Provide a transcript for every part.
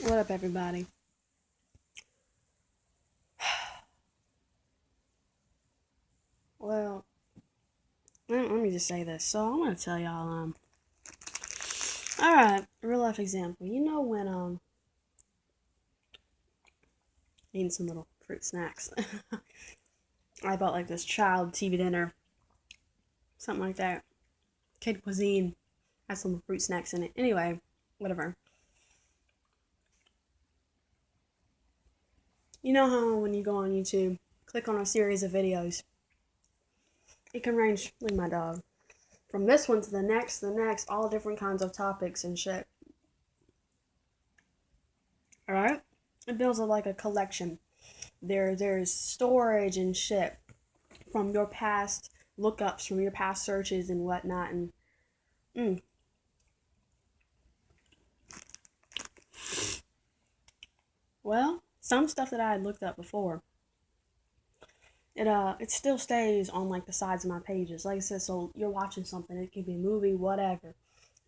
What up, everybody? Well, let me just say this. So I'm gonna tell y'all, all right, real life example. You know when eating some little fruit snacks. I bought like this child TV dinner, something like that. Kid cuisine had some fruit snacks in it. Anyway, whatever. You know how when you go on YouTube, click on a series of videos, it can range, like my dog, from this one to the next, all different kinds of topics and shit. Alright? It builds like a collection. There's storage and shit from your past lookups, from your past searches and whatnot, and mm. Well, some stuff that I had looked up before, it still stays on like the sides of my pages. Like I said, so you're watching something, it could be a movie, whatever,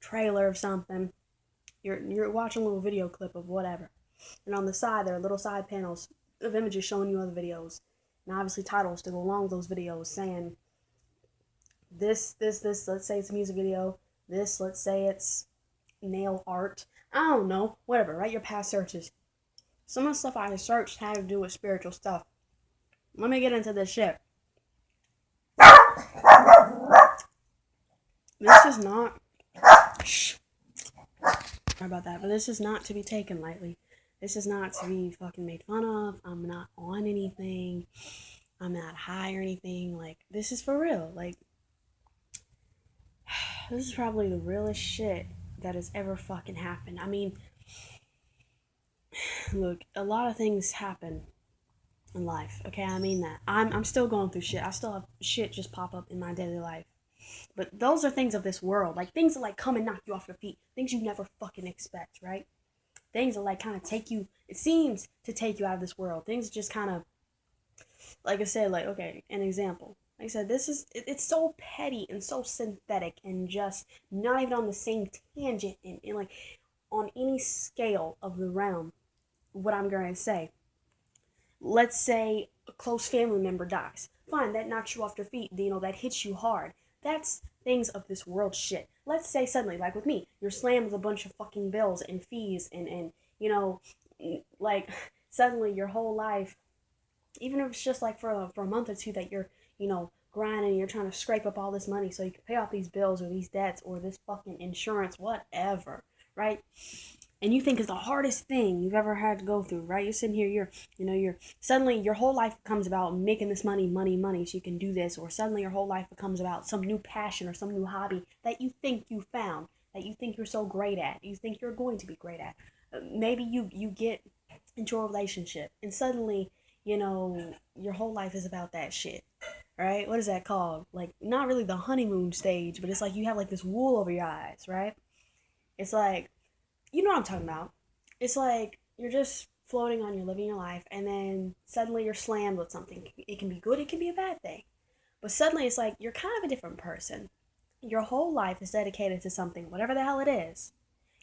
trailer of something. You're watching a little video clip of whatever, and on the side there are little side panels of images showing you other videos, and obviously titles to go along with those videos saying this. Let's say it's a music video. This, let's say it's nail art. I don't know, whatever. Write your past searches. Some of the stuff I searched had to do with spiritual stuff. Let me get into this shit. This is not. Shh. Sorry about that, but this is not to be taken lightly. This is not to be fucking made fun of. I'm not on anything. I'm not high or anything. Like, this is for real. Like, this is probably the realest shit that has ever fucking happened. I mean, look, a lot of things happen in life. Okay, I mean that. I'm still going through shit. I still have shit just pop up in my daily life. But those are things of this world. Like, things that like come and knock you off your feet. Things you never fucking expect, right? Things that like kind of take you, it seems to take you out of this world. Things just kind of, like I said, like, okay, an example. Like I said, it's so petty and so synthetic and just not even on the same tangent and like on any scale of the realm. What I'm going to say. Let's say a close family member dies. Fine, that knocks you off your feet, that hits you hard. That's things of this world shit. Let's say suddenly, like with me, you're slammed with a bunch of fucking bills and fees and like suddenly your whole life, even if it's just like for a month or two that you're, grinding, you're trying to scrape up all this money so you can pay off these bills or these debts or this fucking insurance, whatever, right? And you think it's the hardest thing you've ever had to go through, right? You're sitting here, you're suddenly your whole life becomes about making this money, so you can do this, or suddenly your whole life becomes about some new passion or some new hobby that you think you found, that you think you're so great at, you think you're going to be great at. Maybe you get into a relationship, and suddenly, your whole life is about that shit, right? What is that called? Like, not really the honeymoon stage, but it's like you have like this wool over your eyes, right? It's like, you know what I'm talking about. It's like you're just floating on, you're living your life, and then suddenly you're slammed with something. It can be good, it can be a bad thing. But suddenly it's like you're kind of a different person. Your whole life is dedicated to something, whatever the hell it is.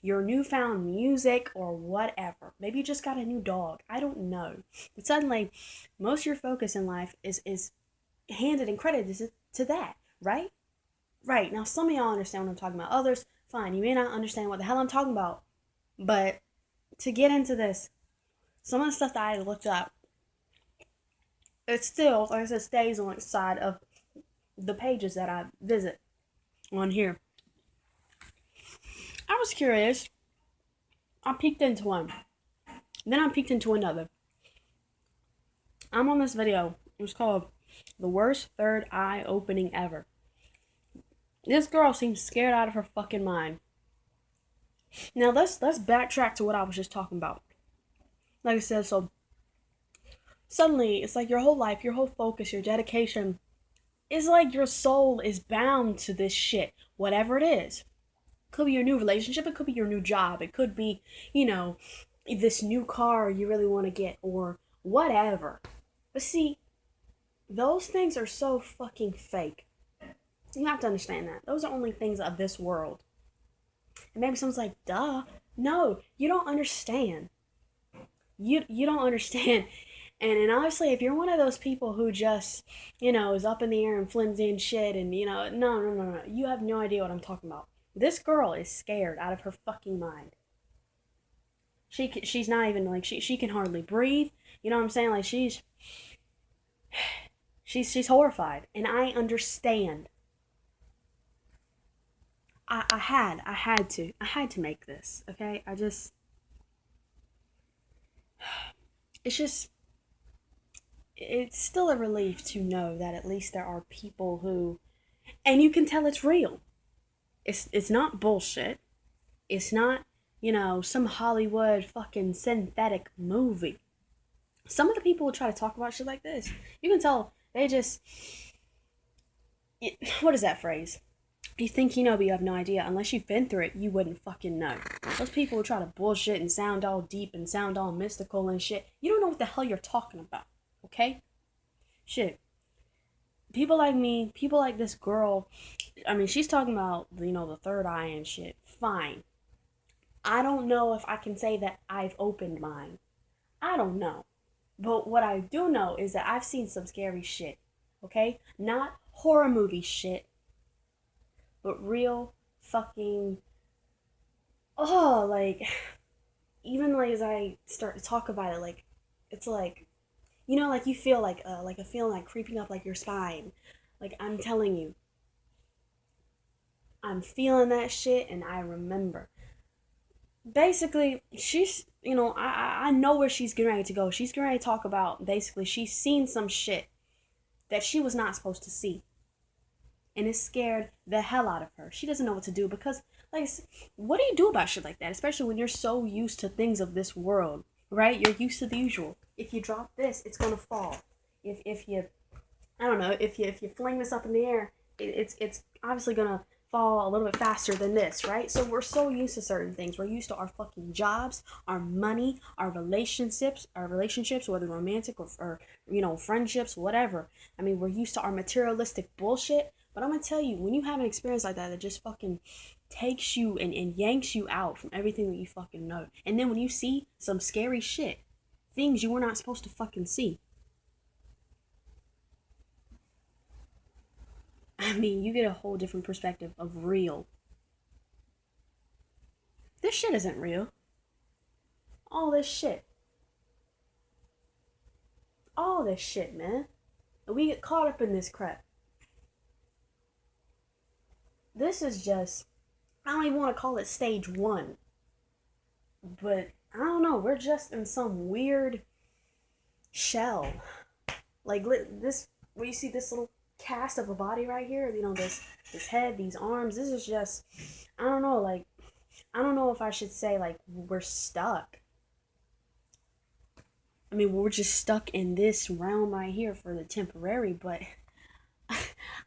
Your newfound music or whatever. Maybe you just got a new dog. I don't know. But suddenly, most of your focus in life is handed and credited to that, right? Right. Now, some of y'all understand what I'm talking about. Others, fine. You may not understand what the hell I'm talking about. But to get into this, some of the stuff that I looked up, it still, like I said, stays on the side of the pages that I visit on here. I was curious. I peeked into one. Then I peeked into another. I'm on this video. It was called The Worst Third Eye Opening Ever. This girl seems scared out of her fucking mind. Now let's backtrack to what I was just talking about. Like I said, so suddenly it's like your whole life, your whole focus, your dedication, it's like your soul is bound to this shit, whatever it is. It could be your new relationship, it could be your new job, it could be, this new car you really want to get, or whatever. But see, those things are so fucking fake. You have to understand that. Those are only things of this world. And maybe someone's like, duh. No, you don't understand. You don't understand. And honestly, if you're one of those people who just, is up in the air and flimsy and shit, and no, no, no, no, you have no idea what I'm talking about. This girl is scared out of her fucking mind. She's not even like she can hardly breathe. You know what I'm saying? Like she's horrified, and I understand. I had to make this. Okay, it's just it's still a relief to know that at least there are people who, and you can tell it's real. It's not bullshit. It's not, some Hollywood fucking synthetic movie. Some of the people who try to talk about shit like this, you can tell they just, what is that phrase? You think you know, but you have no idea. Unless you've been through it, you wouldn't fucking know. Those people who try to bullshit and sound all deep and sound all mystical and shit, you don't know what the hell you're talking about, okay? Shit. People like me, people like this girl, I mean, she's talking about, the third eye and shit. Fine. I don't know if I can say that I've opened mine. I don't know. But what I do know is that I've seen some scary shit. Okay? Not horror movie shit, but real fucking, like, even like as I start to talk about it, like, it's like, like you feel like a feeling like creeping up like your spine. Like, I'm telling you, I'm feeling that shit and I remember. Basically, she's, I know where she's getting ready to go. She's getting ready to talk about, basically, she's seen some shit that she was not supposed to see. And it scared the hell out of her. She doesn't know what to do because, like, what do you do about shit like that? Especially when you're so used to things of this world, right? You're used to the usual. If you drop this, it's gonna fall. If you, I don't know, if you fling this up in the air, it's obviously gonna fall a little bit faster than this, right? So we're so used to certain things. We're used to our fucking jobs, our money, our relationships, whether romantic or friendships, whatever. I mean, we're used to our materialistic bullshit. But I'm gonna tell you, when you have an experience like that just fucking takes you and yanks you out from everything that you fucking know. And then when you see some scary shit, things you were not supposed to fucking see, I mean, you get a whole different perspective of real. This shit isn't real. All this shit. All this shit, man. And we get caught up in this crap. This is just, I don't even want to call it stage one. But, I don't know, we're just in some weird shell. Like, this, where you see this little cast of a body right here, this head, these arms, this is just, I don't know, like, I don't know if I should say, like, we're stuck. I mean, we're just stuck in this realm right here for the temporary, but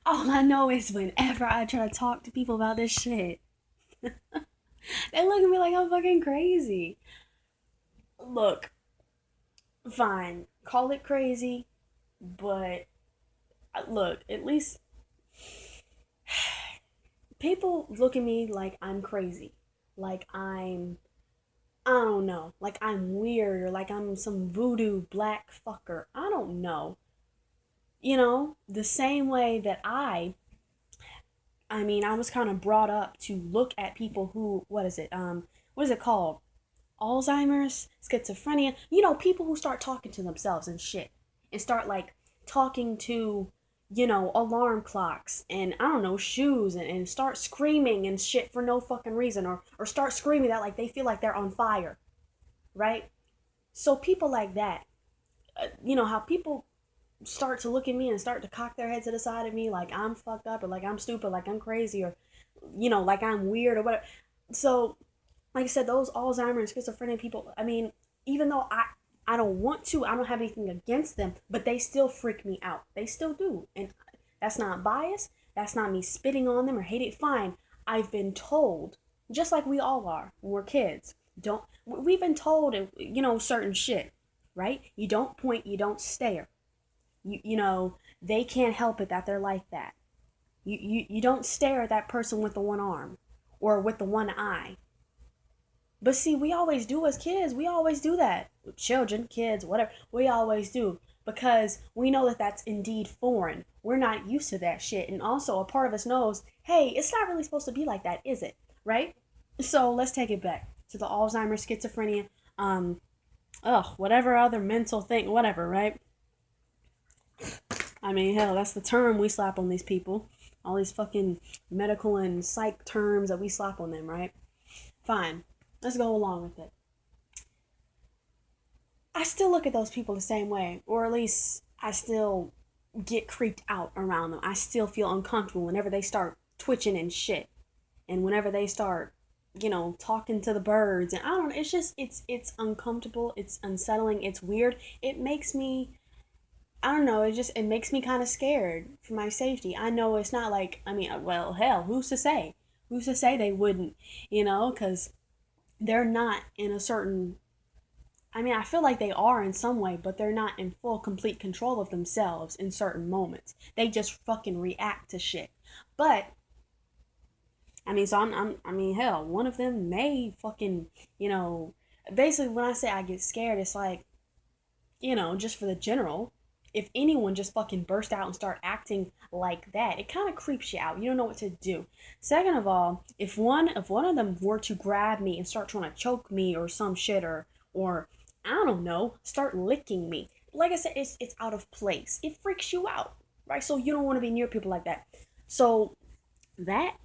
all I know is whenever I try to talk to people about this shit, they look at me like I'm fucking crazy. Look, fine, call it crazy, but look, at least people look at me like I'm crazy. Like I don't know, like I'm weird or like I'm some voodoo black fucker. I don't know. The same way that I mean, I was kind of brought up to look at people who, what is it called? Alzheimer's, schizophrenia, people who start talking to themselves and shit. And start like talking to, alarm clocks and I don't know, shoes and start screaming and shit for no fucking reason or start screaming that like they feel like they're on fire, right? So people like that, how people start to look at me and start to cock their head to the side of me like I'm fucked up or like I'm stupid, like I'm crazy or, like I'm weird or whatever. So, like I said, those Alzheimer's and schizophrenia people, I mean, even though I don't want to, I don't have anything against them, but they still freak me out. They still do. And that's not bias. That's not me spitting on them or hate it. Fine. I've been told, just like we all are when we're kids. We've been told, certain shit, right? You don't point, you don't stare. They can't help it that they're like that. You don't stare at that person with the one arm or with the one eye. But see, we always do as kids. We always do that. Children, kids, whatever. We always do. Because we know that that's indeed foreign. We're not used to that shit. And also, a part of us knows, hey, it's not really supposed to be like that, is it? Right? So let's take it back to the Alzheimer's, schizophrenia, whatever other mental thing, whatever, right? I mean, hell, that's the term we slap on these people. All these fucking medical and psych terms that we slap on them, right? Fine. Let's go along with it. I still look at those people the same way, or at least I still get creeped out around them. I still feel uncomfortable whenever they start twitching and shit, and whenever they start, talking to the birds. And I don't know. It's just it's uncomfortable. It's unsettling. It's weird. It makes me. I don't know. It makes me kind of scared for my safety. I know it's not like, I mean, well, hell, who's to say? Who's to say they wouldn't? Because they're not in a certain, I mean, I feel like they are in some way, but they're not in full, complete control of themselves in certain moments. They just fucking react to shit. But I mean, so I mean, hell, one of them may fucking, you know, basically when I say I get scared, it's like, just for the general, if anyone just fucking burst out and start acting like that, it kind of creeps you out. You don't know what to do. Second of all, if one of them were to grab me and start trying to choke me or some shit, or I don't know, start licking me, like I said, it's out of place. It freaks you out, right? So you don't want to be near people like that. So that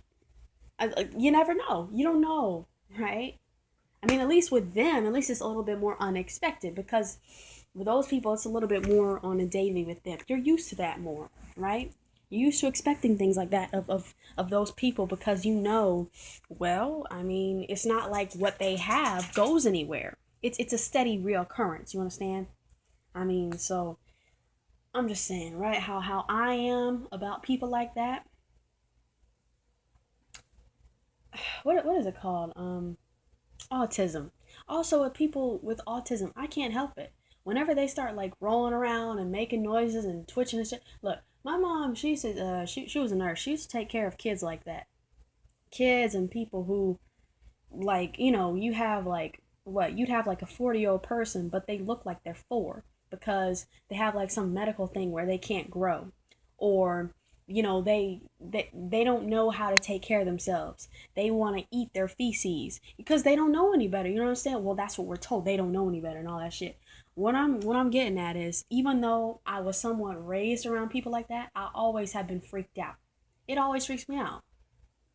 you never know. You don't know, right? I mean, at least with them, at least it's a little bit more unexpected because with those people, it's a little bit more on a daily with them. You're used to that more, right? You're used to expecting things like that of those people because well, I mean, it's not like what they have goes anywhere. It's a steady reoccurrence. You understand? I mean, so I'm just saying, right? How I am about people like that. What is it called? Autism. Also, with people with autism, I can't help it. Whenever they start like rolling around and making noises and twitching and shit, look, my mom, she said, she was a nurse. She used to take care of kids like that, kids and people who, like, you have like what you'd have like a 40-year-old person, but they look like they're four because they have like some medical thing where they can't grow, or they don't know how to take care of themselves. They want to eat their feces because they don't know any better. You know what I'm saying? Well, that's what we're told. They don't know any better and all that shit. What I'm getting at is, even though I was somewhat raised around people like that, I always have been freaked out. It always freaks me out.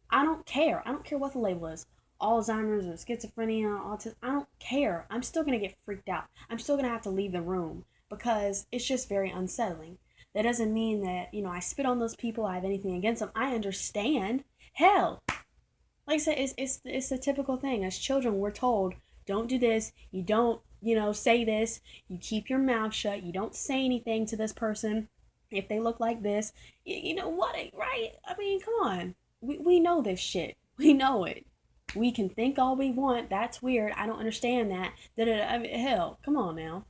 I don't care. I don't care what the label is. Alzheimer's or schizophrenia, autism. I don't care. I'm still gonna get freaked out. I'm still gonna have to leave the room because it's just very unsettling. That doesn't mean that, I spit on those people, I have anything against them. I understand. Hell, like I said, it's the typical thing. As children, we're told, don't do this, you don't, say this, you keep your mouth shut, you don't say anything to this person if they look like this. You know what, right? I mean, come on. We know this shit. We know it. We can think all we want. That's weird. I don't understand that. I mean, hell, come on now.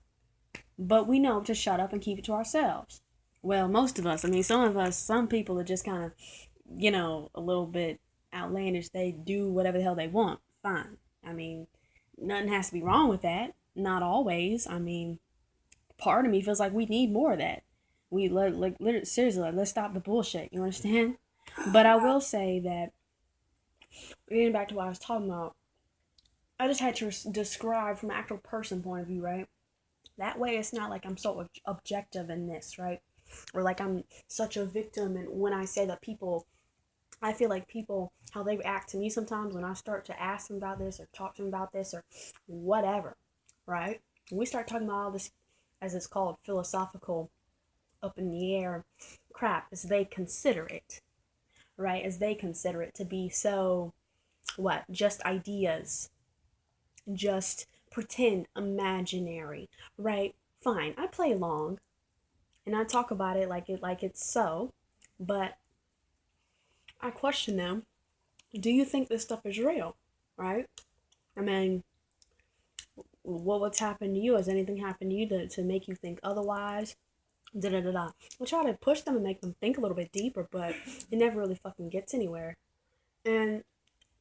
But we know to shut up and keep it to ourselves. Well, most of us. I mean, some of us, some people are just kind of, a little bit outlandish. They do whatever the hell they want. Fine. I mean, nothing has to be wrong with that. Not always. I mean, part of me feels like we need more of that. We like literally, seriously, like, let's stop the bullshit. You understand? But I will say that, getting back to what I was talking about, I just had to describe from an actual person point of view, right? That way, it's not like I'm so objective in this, right? Or like I'm such a victim. And when I say that people, I feel like people, how they react to me sometimes when I start to ask them about this or talk to them about this or whatever, right? When we start talking about all this, as it's called, philosophical, up in the air crap, as they consider it, right? As they consider it to be so, what? Just ideas, just pretend imaginary, right? Fine, I play along and I talk about it like it's so, but I question them. Do you think this stuff is real? Right? I mean, what's happened to you? Has anything happened to you to make you think otherwise? Da da da da. We'll try to push them and make them think a little bit deeper, but it never really fucking gets anywhere. And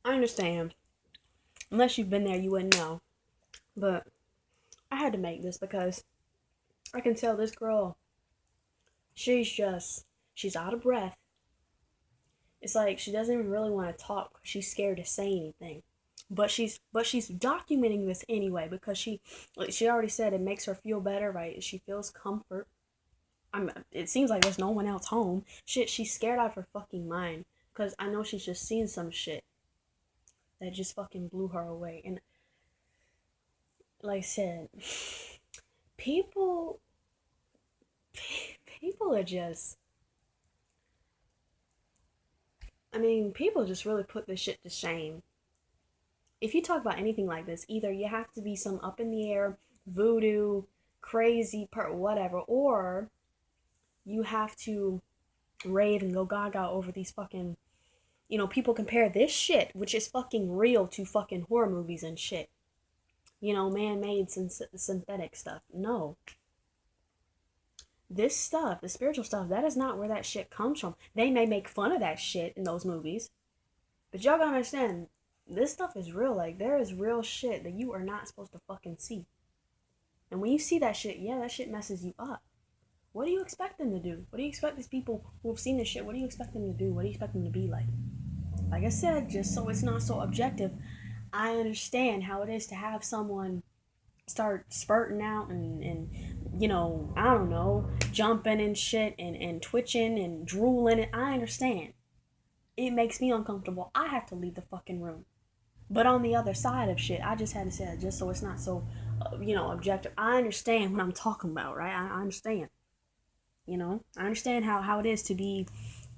I understand. Unless you've been there, you wouldn't know. But I had to make this because I can tell this girl, she's out of breath. It's like she doesn't even really want to talk. She's scared to say anything. But she's documenting this anyway because she already said it makes her feel better, right? She feels comfort. It seems like there's no one else home. Shit, she's scared out of her fucking mind because I know she's just seen some shit that just fucking blew her away. And like I said, people people are just, I mean, people just really put this shit to shame. If you talk about anything like this, either you have to be some up in the air, voodoo, crazy part, whatever, or you have to rave and go gaga over these fucking, people compare this shit, which is fucking real, to fucking horror movies and shit. Man-made synthetic stuff. No. This stuff, the spiritual stuff, that is not where that shit comes from. They may make fun of that shit in those movies, but y'all gotta understand, this stuff is real. Like, there is real shit that you are not supposed to fucking see. And when you see that shit, yeah, that shit messes you up. What do you expect them to do? What do you expect these people who have seen this shit, what do you expect them to do? What do you expect them to be like? Like I said, just so it's not so objective, I understand how it is to have someone start spurting out and I don't know, jumping and shit and twitching and drooling. And I understand. It makes me uncomfortable. I have to leave the fucking room. But on the other side of shit, I just had to say it just so it's not so, objective. I understand what I'm talking about, right? I understand. I understand how it is to be,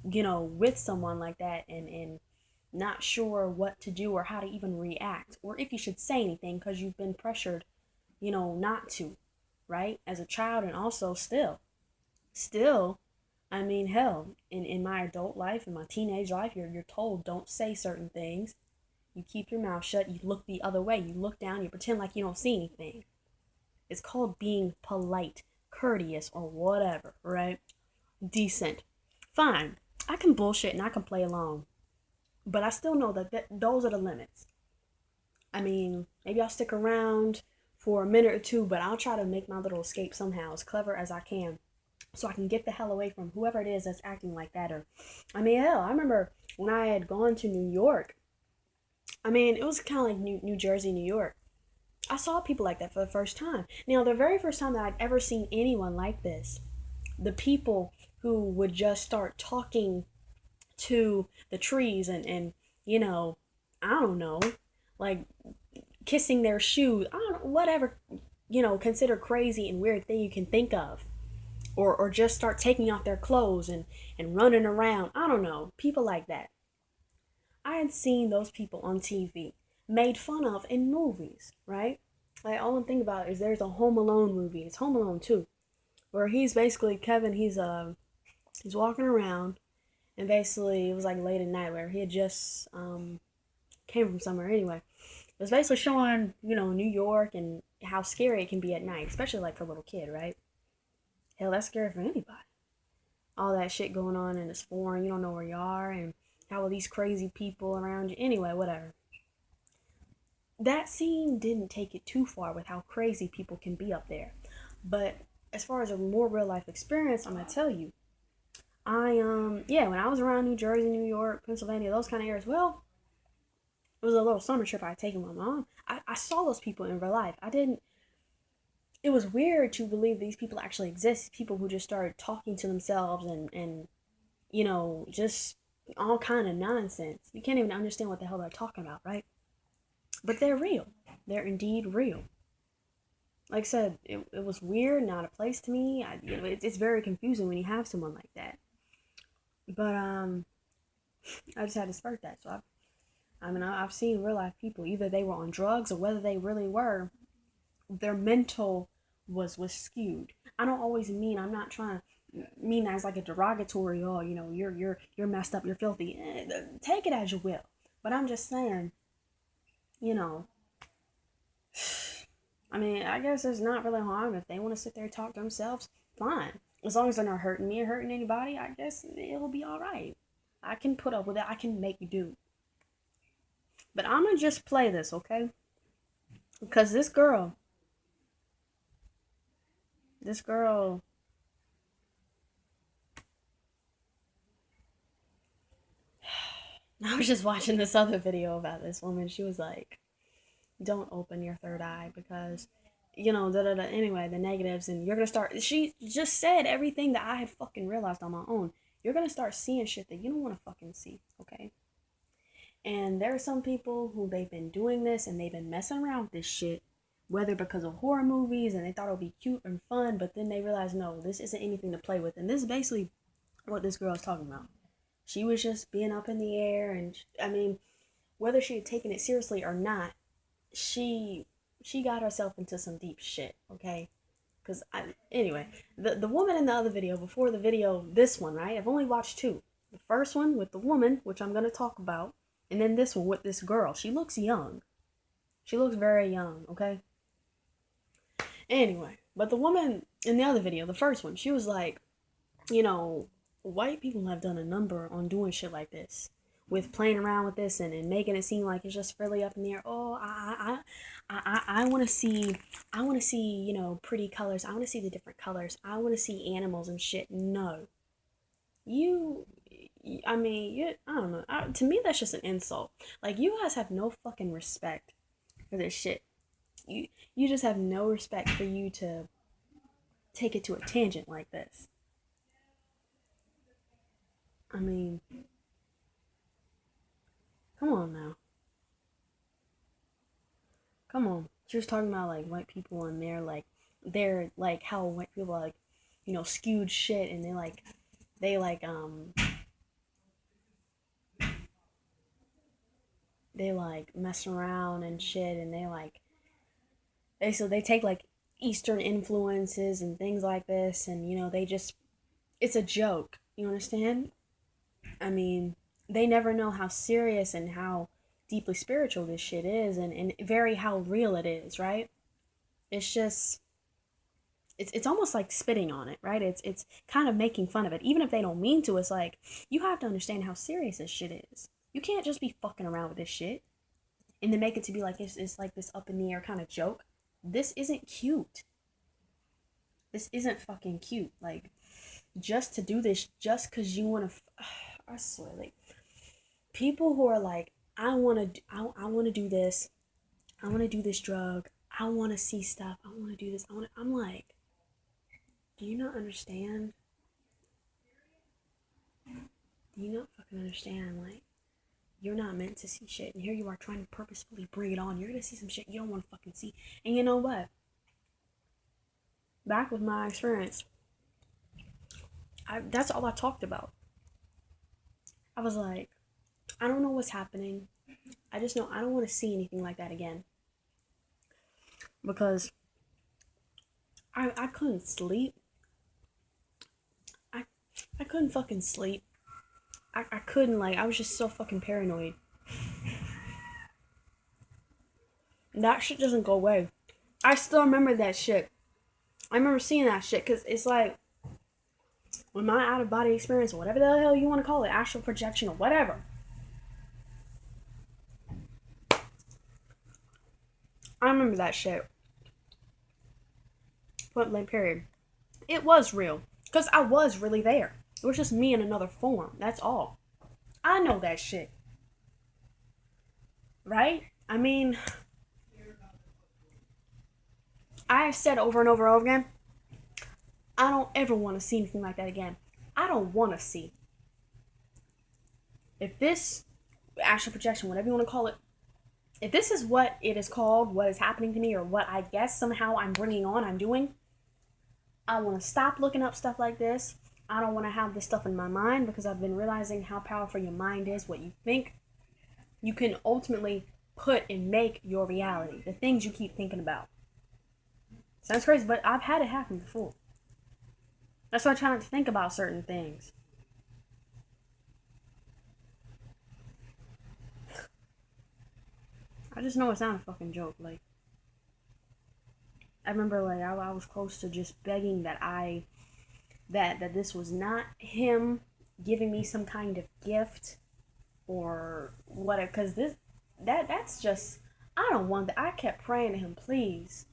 with someone like that and not sure what to do or how to even react or if you should say anything because you've been pressured, not to, right? As a child and also still, I mean, hell, in my adult life, in my teenage life, you're told don't say certain things. You keep your mouth shut, you look the other way, you look down, you pretend like you don't see anything. It's called being polite, courteous, or whatever, right? Decent. Fine. I can bullshit and I can play along. But I still know that those are the limits. I mean, maybe I'll stick around for a minute or two, but I'll try to make my little escape somehow, as clever as I can, so I can get the hell away from whoever it is that's acting like that. Or, I mean, hell, I remember when I had gone to New York. I mean, it was kind of like New Jersey, New York. I saw people like that for the first time. Now, the very first time that I'd ever seen anyone like this, the people who would just start talking to the trees and I don't know, like kissing their shoes. I don't know, whatever, consider crazy and weird thing you can think of. Or just start taking off their clothes and running around. I don't know. People like that. I had seen those people on TV, made fun of in movies, right? Like, all I'm thinking about is there's a Home Alone movie. It's Home Alone 2, where he's basically Kevin. He's walking around, and basically it was like late at night where he had just came from somewhere anyway. It was basically showing New York and how scary it can be at night, especially like for a little kid, right? Hell, that's scary for anybody. All that shit going on and it's foreign, you don't know where you are, and how are these crazy people around you. Anyway, whatever. That scene didn't take it too far with how crazy people can be up there. But as far as a more real life experience, I'm gonna tell you, when I was around New Jersey, New York, Pennsylvania, those kind of areas, well, it was a little summer trip I had taken with my mom. I saw those people in real life. It was weird to believe these people actually exist. People who just started talking to themselves and just all kind of nonsense. You can't even understand what the hell they're talking about, right? But they're real. They're indeed real. Like I said, it was weird, not a place to me. It's very confusing when you have someone like that. But I just had to spurt that. So I've seen real life people. Either they were on drugs or whether they really were, their mental was skewed. I don't always mean, I'm not trying to mean that as like a derogatory, oh, you're messed up, you're filthy. Take it as you will. But I'm just saying, I mean, I guess there's not really harm if they want to sit there and talk to themselves. Fine, as long as they're not hurting me or hurting anybody. I guess it'll be all right. I can put up with it. I can make do. But I'm gonna just play this, okay? Because this girl, I was just watching this other video about this woman. She was like, don't open your third eye because, da da da. Anyway, the negatives, and you're gonna start. She just said everything that I had fucking realized on my own. You're gonna start seeing shit that you don't wanna fucking see, okay? And there are some people who they've been doing this and they've been messing around with this shit, whether because of horror movies and they thought it would be cute and fun, but then they realized, no, this isn't anything to play with. And this is basically what this girl is talking about. She was just being up in the air, and I mean, whether she had taken it seriously or not, she she got herself into some deep shit, okay? Because anyway, the woman in the other video, before the video, this one, right? I've only watched two. The first one with the woman, which I'm gonna talk about, and then this one with this girl. She looks young. She looks very young, okay? Anyway, but the woman in the other video, the first one, she was like, you know, white people have done a number on doing shit like this, with playing around with this and making it seem like it's just fairly up in the air. Oh, I want to see, pretty colors. I want to see the different colors. I want to see animals and shit. No, you, I mean, I don't know. To me, that's just an insult. Like, you guys have no fucking respect for this shit. You, you just have no respect for you to take it to a tangent like this. I mean, come on now. Come on. She was talking about like white people and they're like how white people are like, skewed shit, and they like mess around and shit, and they take like Eastern influences and things like this, and they just, it's a joke. You understand? I mean, they never know how serious and how deeply spiritual this shit is, and very how real it is, right? It's just, it's almost like spitting on it, right? It's kind of making fun of it. Even if they don't mean to, it's like, you have to understand how serious this shit is. You can't just be fucking around with this shit and then make it to be like it's like this up in the air kind of joke. This isn't cute. This isn't fucking cute. Like, just to do this just because you want to, I swear, like, people who are like, I want to do this, I want to do this drug, I want to see stuff, I want to do this, I'm like, do you not understand? Do you not fucking understand? Like, you're not meant to see shit, and here you are trying to purposefully bring it on. You're gonna see some shit you don't want to fucking see. And you know what? Back with my experience, that's all I talked about. I was like, I don't know what's happening. I just know I don't want to see anything like that again. Because I couldn't sleep. I couldn't fucking sleep. I couldn't, like, I was just so fucking paranoid. And that shit doesn't go away. I still remember that shit. I remember seeing that shit because it's like, when my out of body experience, or whatever the hell you want to call it, astral projection or whatever, I remember that shit. Point blank period. It was real. Because I was really there. It was just me in another form. That's all. I know that shit. Right? I mean, I have said over and over and over again, I don't ever want to see anything like that again. I don't want to see. If this astral projection, whatever you want to call it, if this is what it is called, what is happening to me, or what I guess somehow I'm bringing on, I'm doing, I want to stop looking up stuff like this. I don't want to have this stuff in my mind, because I've been realizing how powerful your mind is. What you think, you can ultimately put and make your reality. The things you keep thinking about. Sounds crazy, but I've had it happen before. That's why I try not to think about certain things. I just know it's not a fucking joke. Like, I remember, like, I was close to just begging that that this was not him giving me some kind of gift or whatever, because that's just, I don't want that. I kept praying to him, please,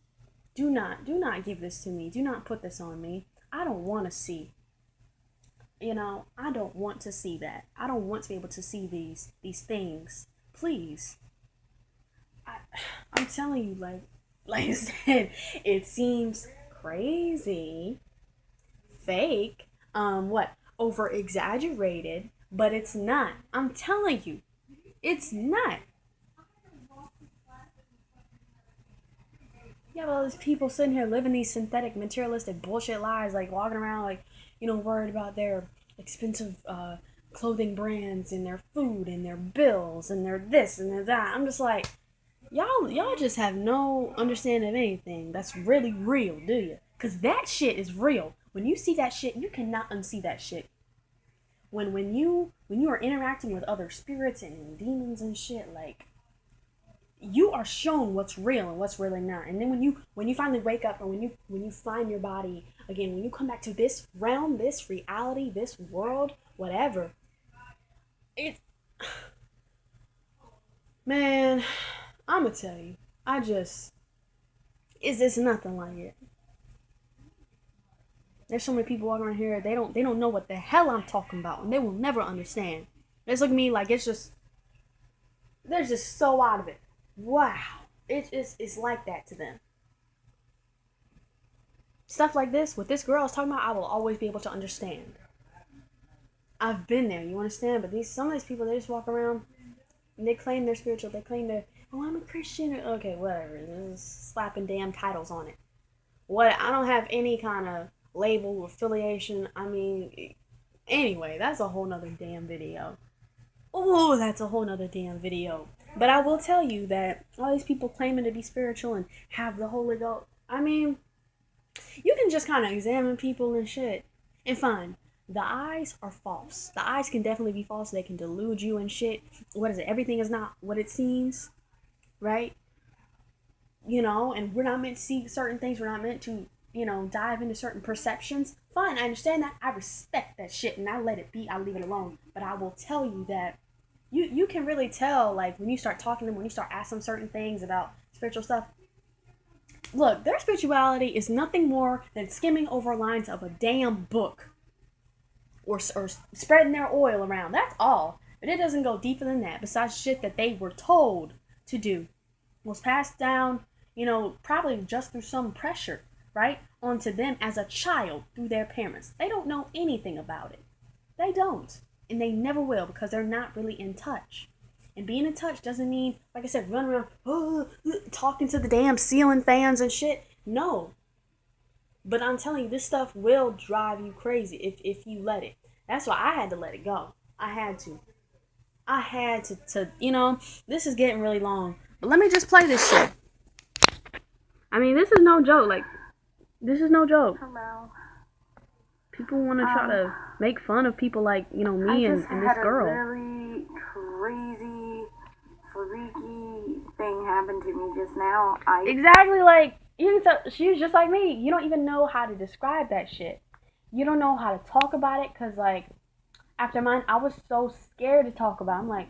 do not give this to me. Do not put this on me. I don't want to see. I don't want to see that. I don't want to be able to see these things. Please. I, I'm telling you, like I said, it seems crazy, fake, what, over exaggerated, but it's not. I'm telling you, it's not. Yeah, well, there's people sitting here living these synthetic, materialistic bullshit lives, like walking around, like, worried about their expensive clothing brands and their food and their bills and their this and their that. I'm just like, y'all just have no understanding of anything that's really real, do you? Cause that shit is real. When you see that shit, you cannot unsee that shit. When you are interacting with other spirits and demons and shit, like, you are shown what's real and what's really not. And then when you finally wake up, or when you find your body again, when you come back to this realm, this reality, this world, whatever, it, man, I'ma tell you, is this nothing like it. There's so many people walking around here, they don't know what the hell I'm talking about, and they will never understand. They just look at me like they're just so out of it. Wow. It's like that to them. Stuff like this, what this girl is talking about, I will always be able to understand. I've been there, you understand? But some of these people, they just walk around and they claim they're spiritual. They claim they're, oh, I'm a Christian. Okay, whatever. Just slapping damn titles on it. I don't have any kind of label or affiliation. I mean, anyway, that's a whole nother damn video. Oh, that's a whole nother damn video. But I will tell you that all these people claiming to be spiritual and have the Holy Ghost, I mean, you can just kind of examine people and shit and find the eyes are false. The eyes can definitely be false. They can delude you and shit. What is it? Everything is not what it seems, right? And we're not meant to see certain things. We're not meant to, dive into certain perceptions. Fine, I understand that. I respect that shit and I let it be. I leave it alone. But I will tell you that you can really tell, like, when you start talking to them, when you start asking them certain things about spiritual stuff. Look, their spirituality is nothing more than skimming over lines of a damn book. Or spreading their oil around. That's all. But it doesn't go deeper than that. Besides shit that they were told to do. Was passed down, probably just through some pressure, right? Onto them as a child through their parents. They don't know anything about it. They don't. And they never will, because they're not really in touch. And being in touch doesn't mean, like I said, running around talking to the damn ceiling fans and shit. No. But I'm telling you, this stuff will drive you crazy if you let it. That's why I had to let it go. I had to, this is getting really long. But let me just play this shit. I mean, this is no joke. Like, this is no joke. Hello. People want to try to make fun of people like, me and this girl. A really crazy, freaky thing happened to me just now. Exactly, like, she's just like me. You don't even know how to describe that shit. You don't know how to talk about it, because, like, after mine, I was so scared to talk about it. I'm like,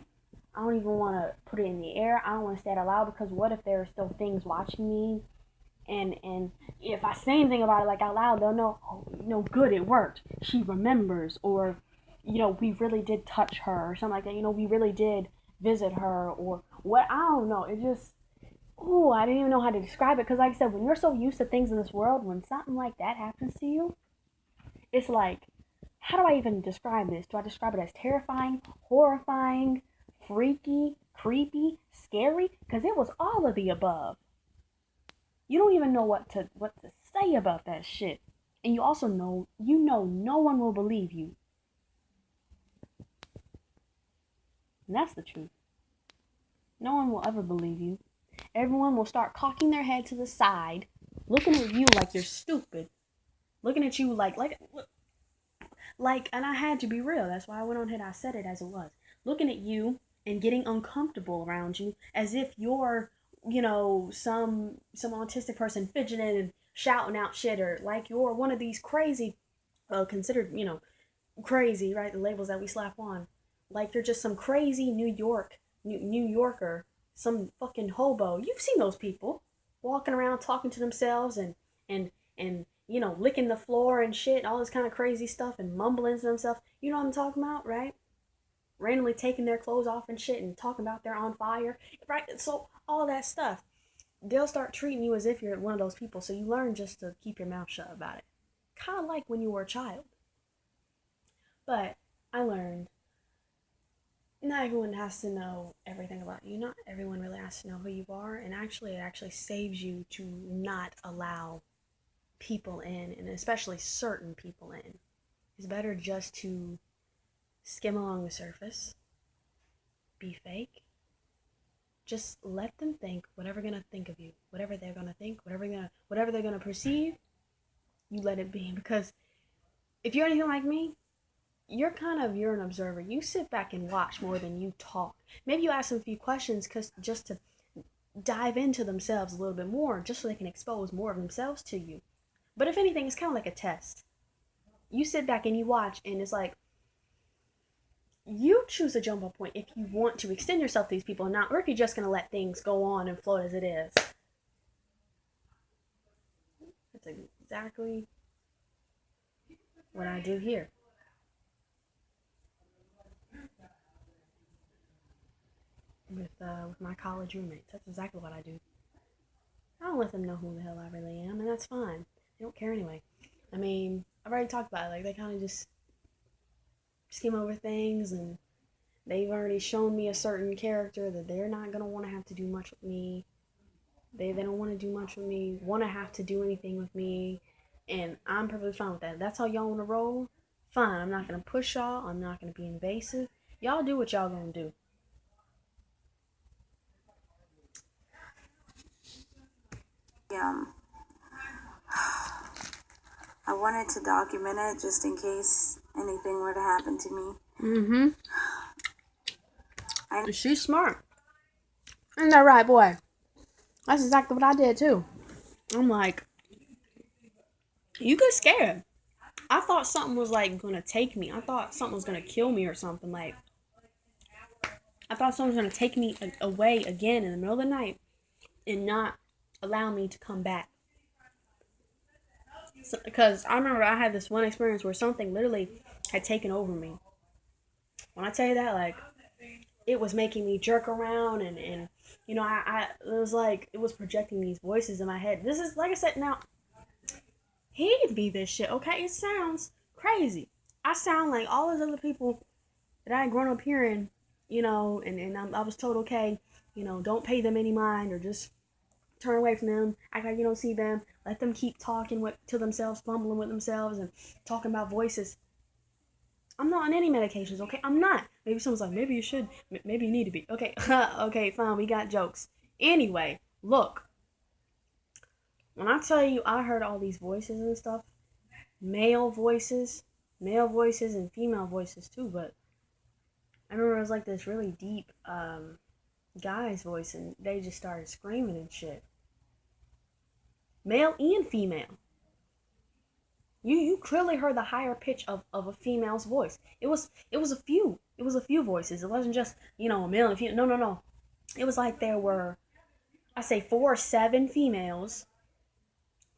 I don't even want to put it in the air. I don't want to say it out loud, because what if there are still things watching me? And if I say anything about it, like, out loud, they'll know, oh, good, it worked. She remembers, or, we really did touch her, or something like that. We really did visit her, or what, I don't know. It just, I didn't even know how to describe it, because, like I said, when you're so used to things in this world, when something like that happens to you, it's like, how do I even describe this? Do I describe it as terrifying, horrifying, freaky, creepy, scary? Because it was all of the above. You don't even know what to say about that shit. And you also know, no one will believe you. And that's the truth. No one will ever believe you. Everyone will start cocking their head to the side, looking at you like you're stupid. Looking at you like, and I had to be real. That's why I went on ahead. I said it as it was. Looking at you and getting uncomfortable around you, as if you're, some autistic person fidgeting and shouting out shit, or like you're one of these crazy, considered, crazy, right? The labels that we slap on. Like you're just some crazy New Yorker some fucking hobo. You've seen those people walking around talking to themselves and licking the floor and shit, all this kind of crazy stuff and mumbling to themselves. You know what I'm talking about, right? Randomly taking their clothes off and shit and talking about they're on fire, right? So all that stuff, they'll start treating you as if you're one of those people. So you learn just to keep your mouth shut about it, kind of like when you were a child. But I learned not everyone has to know everything about you. Not everyone really has to know who you are, and it actually saves you to not allow people in, and especially certain people in. It's better just to skim along the surface, be fake. Just let them think whatever they're gonna think of you, whatever they're gonna think, whatever they're gonna perceive. You let it be, because if you're anything like me, you're an observer. You sit back and watch more than you talk. Maybe you ask them a few questions just to dive into themselves a little bit more, just so they can expose more of themselves to you. But if anything, it's kind of like a test. You sit back and you watch, and it's like you choose a jump off point if you want to extend yourself to these people or not, or if you're just gonna let things go on and float as it is. That's exactly what I do here. With my college roommates. That's exactly what I do. I don't let them know who the hell I really am, and that's fine. They don't care anyway. I mean, I've already talked about it. Like, they kind of just skim over things, and they've already shown me a certain character that they're not gonna want to have to do much with me. They don't want to do much with me, want to have to do anything with me, and I'm perfectly fine with that. That's how y'all want to roll. Fine. I'm not gonna push y'all. I'm not gonna be invasive. Y'all do what y'all gonna do. Um, I wanted to document it just in case anything were to happen to me. Mm-hmm. She's smart. Isn't that right, boy? That's exactly what I did too. I'm like, you get scared. I thought something was like gonna take me. I thought something was gonna kill me or something. Like, I thought someone was gonna take me away again in the middle of the night and not allow me to come back. Because I remember I had this one experience where something literally had taken over me. When I tell you that, like, it was making me jerk around, and it was like it was projecting these voices in my head. This is, like I said, now heed me this shit, okay? It sounds crazy. I sound like all those other people that I had grown up hearing, I was told, okay, don't pay them any mind, or just turn away from them, act like you don't see them, let them keep talking to themselves, fumbling with themselves, and talking about voices. I'm not on any medications, okay? I'm not. Maybe someone's like, maybe you should. Maybe you need to be. Okay, okay, fine. We got jokes. Anyway, look. When I tell you I heard all these voices and stuff, male voices and female voices too, but I remember it was like this really deep guy's voice, and they just started screaming and shit. Male and female. You clearly heard the higher pitch of a female's voice. It was a few. It was a few voices. It wasn't just, a male and female. No. It was like there were, I say 4 or 7 females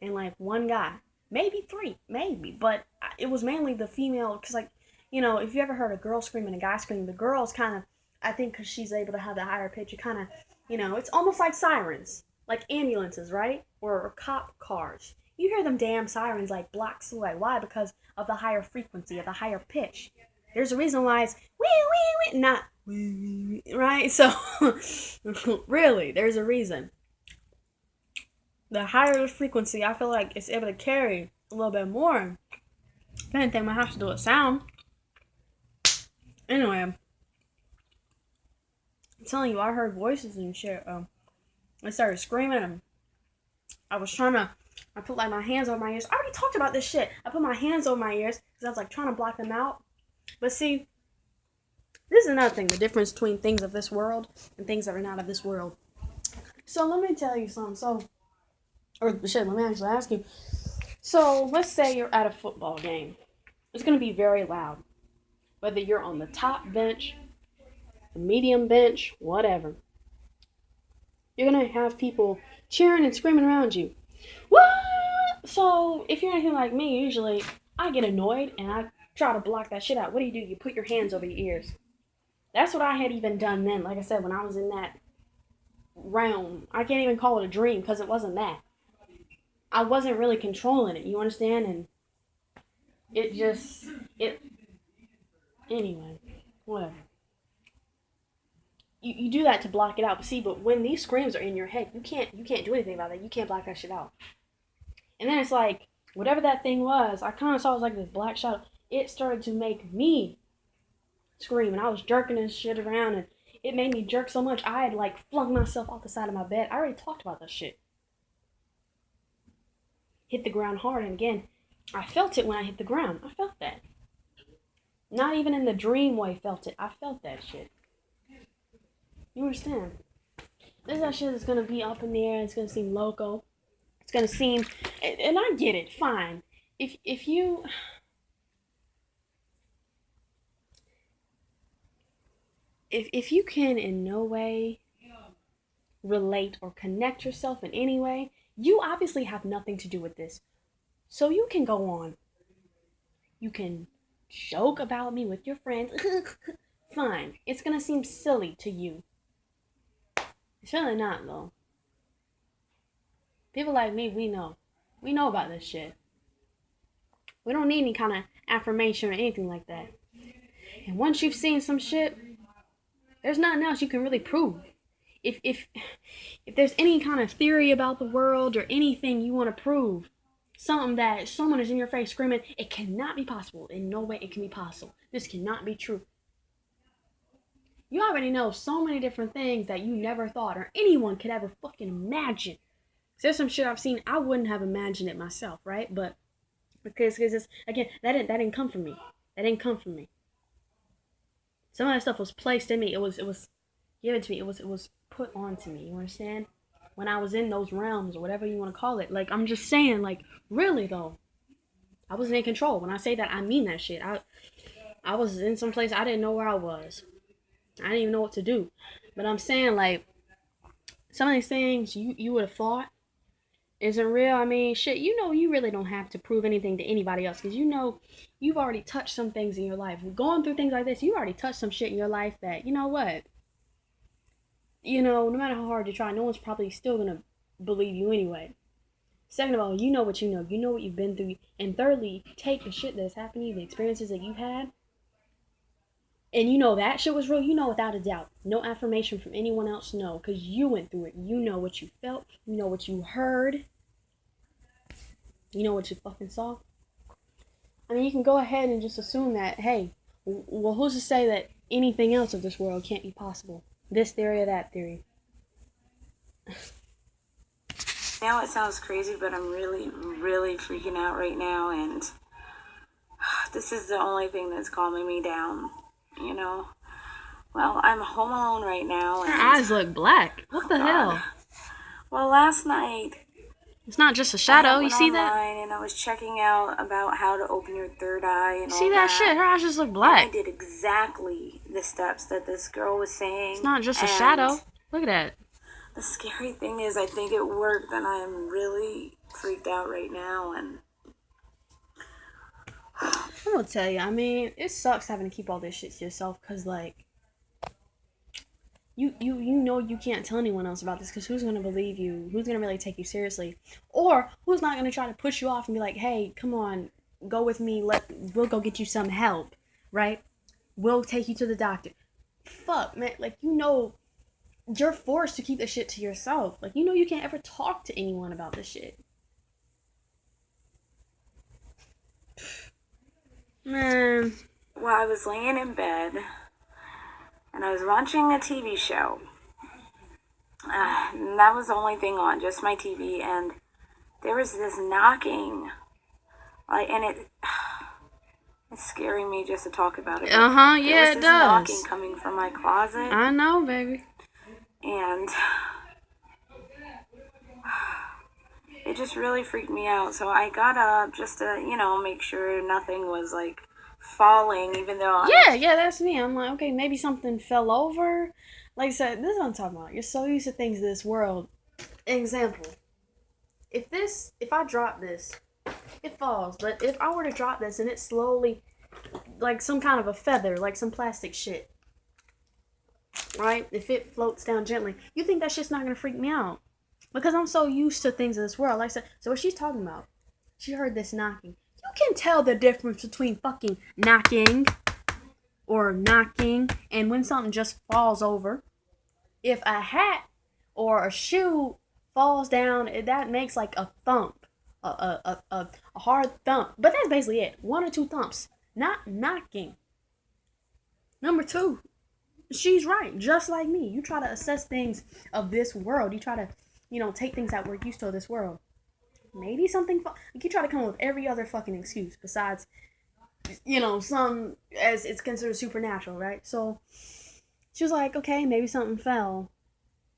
and like one guy. Maybe 3, maybe. But it was mainly the female, because, like, if you ever heard a girl scream and a guy scream, the girl's kind of, I think because she's able to have the higher pitch, it kind of, it's almost like sirens. Like ambulances, right? Or cop cars. You hear them damn sirens like blocks away. Why? Because of the higher frequency, of the higher pitch. There's a reason why it's wee wee wee, not wee wee, right? So, really, there's a reason. The higher the frequency, I feel like it's able to carry a little bit more. If anything, might have to do with sound. Anyway, I'm telling you, I heard voices and shit. I started screaming. I put like my hands over my ears. I already talked about this shit. I put my hands over my ears because I was like trying to block them out. But see, this is another thing, the difference between things of this world and things that are not of this world. So let me tell you something. Let me actually ask you. So let's say you're at a football game. It's going to be very loud. Whether you're on the top bench, the medium bench, whatever. You're gonna have people cheering and screaming around you. What? So if you're anything like me, usually I get annoyed and I try to block that shit out. What do? You put your hands over your ears. That's what I had even done then. Like I said, when I was in that realm, I can't even call it a dream because it wasn't that. I wasn't really controlling it. You understand? And it anyway, whatever. You do that to block it out. But see, but when these screams are in your head, you can't do anything about that. You can't block that shit out. And then it's like whatever that thing was, I kind of saw it was like this black shadow. It started to make me scream, and I was jerking this shit around, and it made me jerk so much I had like flung myself off the side of my bed. I already talked about that shit. Hit the ground hard, and again, I felt it when I hit the ground. I felt that. Not even in the dream way felt it. I felt that shit. You understand? This is that shit that's gonna be up in the air. It's gonna seem loco. It's gonna seem, and I get it. Fine. If you if you can in no way relate or connect yourself in any way, you obviously have nothing to do with this. So you can go on. You can joke about me with your friends. Fine. It's gonna seem silly to you. It's really not, though. People like me, we know. We know about this shit. We don't need any kind of affirmation or anything like that. And once you've seen some shit, there's nothing else you can really prove. If there's any kind of theory about the world or anything you want to prove, something that someone is in your face screaming, it cannot be possible. In no way it can be possible. This cannot be true. You already know so many different things that you never thought or anyone could ever fucking imagine. There's some shit I've seen I wouldn't have imagined it myself, right? But because it's, again, that didn't come from me. That didn't come from me. Some of that stuff was placed in me. It was given to me. It was put onto me. You understand? When I was in those realms or whatever you want to call it. Like, I'm just saying, like, really though, I wasn't in control. When I say that, I mean that shit. I was in some place I didn't know where I was. I didn't even know what to do. But I'm saying, like, some of these things you would have thought isn't real. I mean, shit, you know you really don't have to prove anything to anybody else because you know you've already touched some things in your life. Going through things like this, you already touched some shit in your life that, you know what? You know, no matter how hard you try, no one's probably still going to believe you anyway. Second of all, you know what you know. You know what you've been through. And thirdly, take the shit that has happened to you, the experiences that you've had, and you know that shit was real, you know without a doubt. No affirmation from anyone else, no. Because you went through it. You know what you felt. You know what you heard. You know what you fucking saw. I mean, you can go ahead and just assume that, hey, well, who's to say that anything else of this world can't be possible? This theory or that theory. Now it sounds crazy, but I'm really, really freaking out right now, and this is the only thing that's calming me down, you know? Well, I'm home alone right now, and... Her eyes look black. What the hell? Well, last night... It's not just a shadow, you see that? And I was checking out about how to open your third eye and all that. See that shit? Her eyes just look black. And I did exactly the steps that this girl was saying. It's not just a shadow. Look at that. The scary thing is I think it worked, and I'm really freaked out right now, and... I'm gonna tell you, I mean, it sucks having to keep all this shit to yourself, because, like, you know you can't tell anyone else about this, because who's gonna believe you? Who's gonna really take you seriously? Or who's not gonna try to push you off and be like, hey, come on, go with me, we'll go get you some help, right? We'll take you to the doctor. Fuck, man, like, you know, you're forced to keep this shit to yourself. Like, you know you can't ever talk to anyone about this shit. Man. Well, I was laying in bed, and I was watching a TV show. And that was the only thing on, just my TV, and there was this knocking. And it's scaring me just to talk about it. Yeah, it does. Knocking coming from my closet. I know, baby. And it just really freaked me out. So I got up just to, you know, make sure nothing was, like, falling, even though Yeah, that's me. I'm like, okay, maybe something fell over. Like I said, this is what I'm talking about. You're so used to things in this world. Example. If I drop this, it falls. But if I were to drop this and it slowly, like some kind of a feather, like some plastic shit, right? If it floats down gently, you think that shit's not gonna freak me out. Because I'm so used to things in this world. Like I said, so what she's talking about, she heard this knocking. You can tell the difference between fucking knocking or knocking and when something just falls over. If a hat or a shoe falls down, that makes like a thump, a hard thump. But that's basically it. One or two thumps, not knocking. Number two, she's right. Just like me, you try to assess things of this world. You try to, take things that we're used to of this world. Maybe something like you try to come up with every other fucking excuse besides, some as it's considered supernatural, right? So she was like, okay, maybe something fell.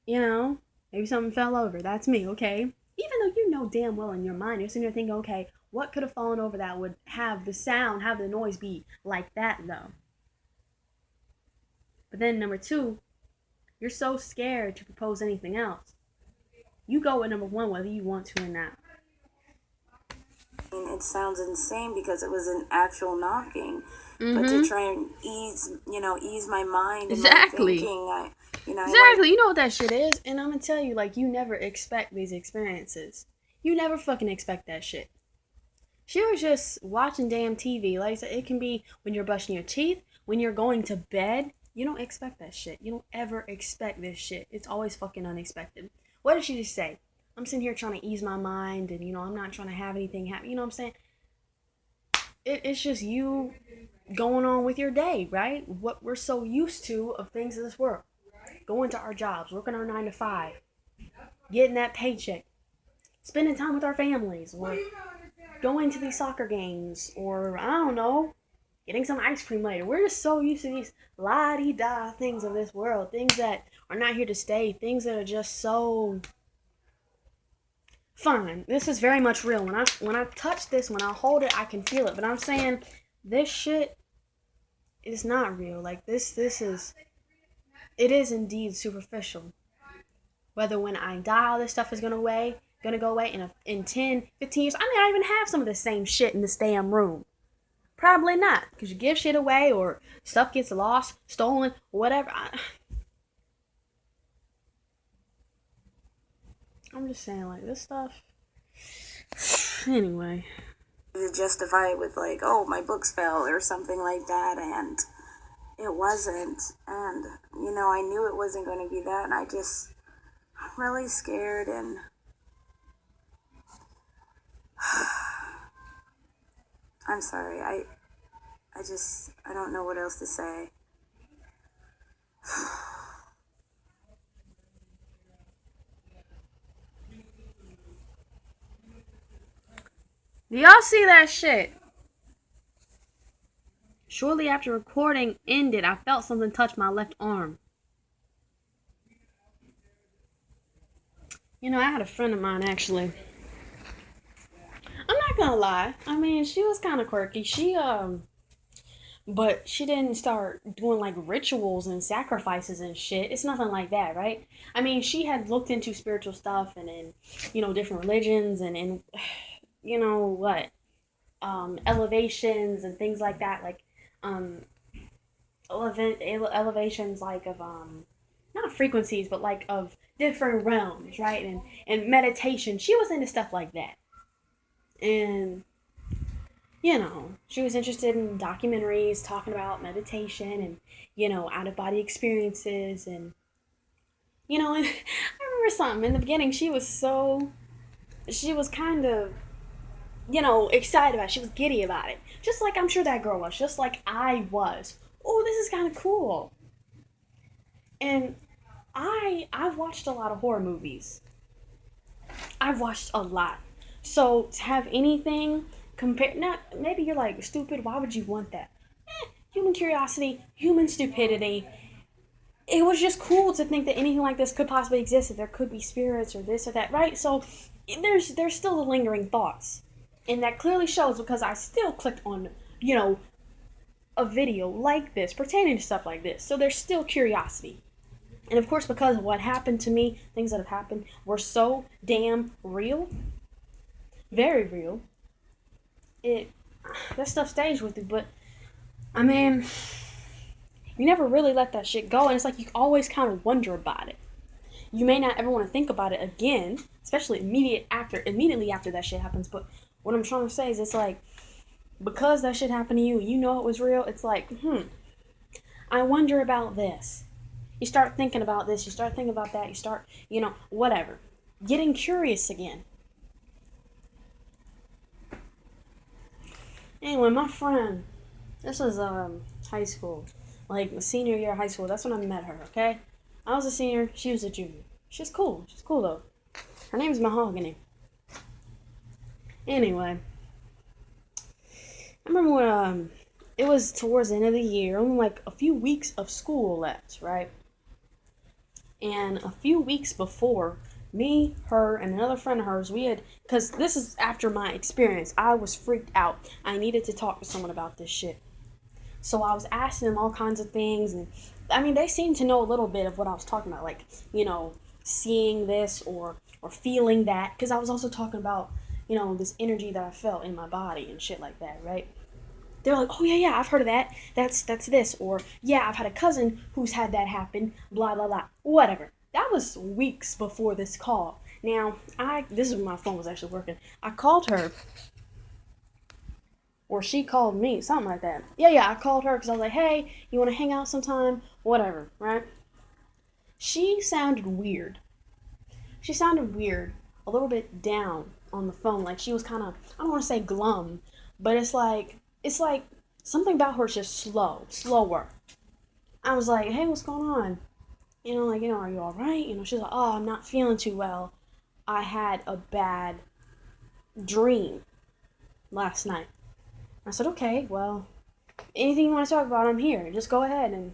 Maybe something fell over. That's me, okay? Even though you know damn well in your mind, you're sitting there thinking, okay, what could have fallen over that would have the sound, have the noise be like that, though? But then number two, you're so scared to propose anything else. You go with number one whether you want to or not. It sounds insane because it was an actual knocking, but to Mm-hmm. try and ease my mind and Exactly. my thinking, Exactly. You know what that shit is, and I'm gonna tell you, like, you never expect these experiences. You never fucking expect that shit. She was just watching damn TV. Like I said, it can be when you're brushing your teeth, when you're going to bed. You don't expect that shit. You don't ever expect this shit. It's always fucking unexpected. What did she just say? I'm sitting here trying to ease my mind, and I'm not trying to have anything happen. You know what I'm saying? It's just you going on with your day, right? What we're so used to of things in this world. Going to our jobs, working our 9 to 5, getting that paycheck, spending time with our families, or going to these soccer games, or I don't know, getting some ice cream later. We're just so used to these la-di-da things of this world, things that are not here to stay, things that are just so fine. This is very much real. When I touch this, when I hold it, I can feel it. But I'm saying this shit is not real. Like this is it is indeed superficial. Whether when I die all this stuff is gonna go away in 10, 15 years. I may not even have some of the same shit in this damn room. Probably not, because you give shit away or stuff gets lost, stolen, whatever. I'm just saying, like, this stuff. Anyway. to justify it with like, oh, my books fell or something like that, and it wasn't. And I knew it wasn't going to be that, and I'm really scared. And I'm sorry. I don't know what else to say. Do y'all see that shit? Shortly after recording ended, I felt something touch my left arm. I had a friend of mine actually. I'm not gonna lie. I mean, she was kind of quirky. But she didn't start doing like rituals and sacrifices and shit. It's nothing like that, right? I mean, she had looked into spiritual stuff and different religions and what, elevations and things like that, like um, elevations like of not frequencies, but like of different realms, right? And meditation. She was into stuff like that, and she was interested in documentaries talking about meditation and out of body experiences and I remember something in the beginning. She was kind of excited about it. She was giddy about it. Just like I'm sure that girl was, just like I was. Oh, this is kind of cool. And I've watched a lot of horror movies. I've watched a lot. So to have anything compare, not maybe you're like stupid. Why would you want that? Human curiosity, human stupidity. It was just cool to think that anything like this could possibly exist. That there could be spirits or this or that, right? So there's still the lingering thoughts, and that clearly shows because I still clicked on a video like this pertaining to stuff like this. So there's still curiosity. And of course, because of what happened to me, things that have happened were so damn real, very real. It that stuff stays with you, but I mean, you never really let that shit go, and it's like you always kind of wonder about it. You may not ever want to think about it again, especially immediately after that shit happens. But what I'm trying to say is, it's like because that shit happened to you, you know it was real. It's like, I wonder about this. You start thinking about this. You start thinking about that. You start, whatever, getting curious again. Anyway, my friend, this was high school, like senior year of high school. That's when I met her. Okay, I was a senior. She was a junior. She's cool. She's cool though. Her name's Mahogany. Anyway, I remember when it was towards the end of the year, only like a few weeks of school left, right? And a few weeks before, me, her, and another friend of hers, we had, because this is after my experience, I was freaked out. I needed to talk to someone about this shit. So I was asking them all kinds of things, and I mean, they seemed to know a little bit of what I was talking about, like, seeing this or feeling that, because I was also talking about, this energy that I felt in my body and shit like that, right? They're like, oh yeah, I've heard of that. That's this, or yeah, I've had a cousin who's had that happen. Blah blah blah. Whatever. That was weeks before this call. Now, this is when my phone was actually working. I called her, or she called me, something like that. Yeah, I called her because I was like, hey, you want to hang out sometime? Whatever, right? She sounded weird. She sounded weird, a little bit down on the phone. Like she was kind of, I don't want to say glum, but it's like something about her is just slower. I was like, hey, what's going on? Are you all right? She's like, oh, I'm not feeling too well. I had a bad dream last night. I said, okay, well, anything you want to talk about, I'm here. Just go ahead and,